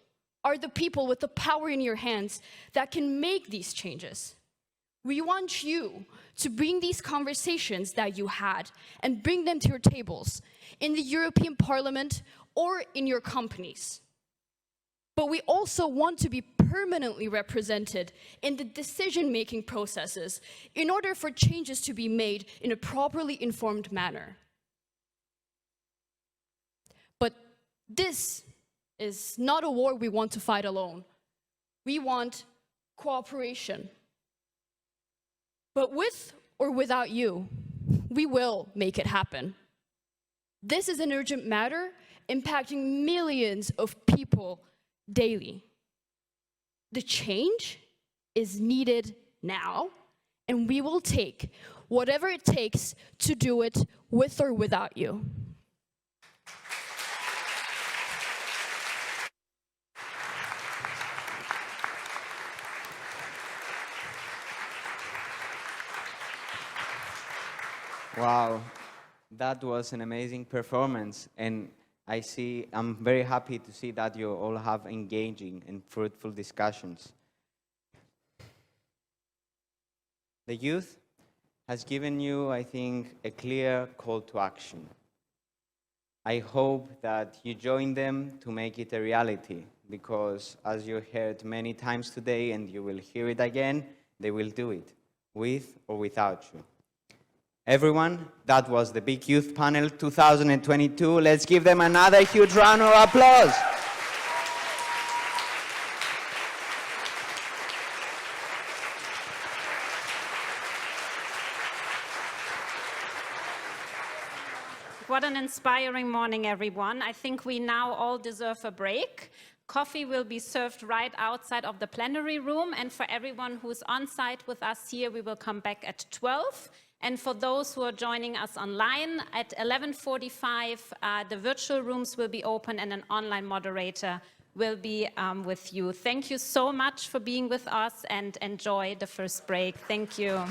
S13: are the people with the power in your hands that can make these changes. We want you to bring these conversations that you had and bring them to your tables in the European Parliament or in your companies. But we also want to be permanently represented in the decision-making processes in order for changes to be made in a properly informed manner. But this is not a war we want to fight alone. We want cooperation. But with or without you, we will make it happen. This is an urgent matter impacting millions of people daily. The change is needed now, and we will take whatever it takes to do it with or without you.
S7: Wow, that was an amazing performance, and I'm very happy to see that you all have engaging and fruitful discussions. The youth has given you, I think, a clear call to action. I hope that you join them to make it a reality, because as you heard many times today, and you will hear it again, they will do it, with or without you. Everyone, that was the Big Youth Panel 2022. Let's give them another huge round of applause.
S3: What an inspiring morning, everyone. I think we now all deserve a break. Coffee will be served right outside of the plenary room, and for everyone who's on site with us here, we will come back at 12. And for those who are joining us online, at 11:45, the virtual rooms will be open and an online moderator will be with you. Thank you so much for being with us, and enjoy the first break. Thank you.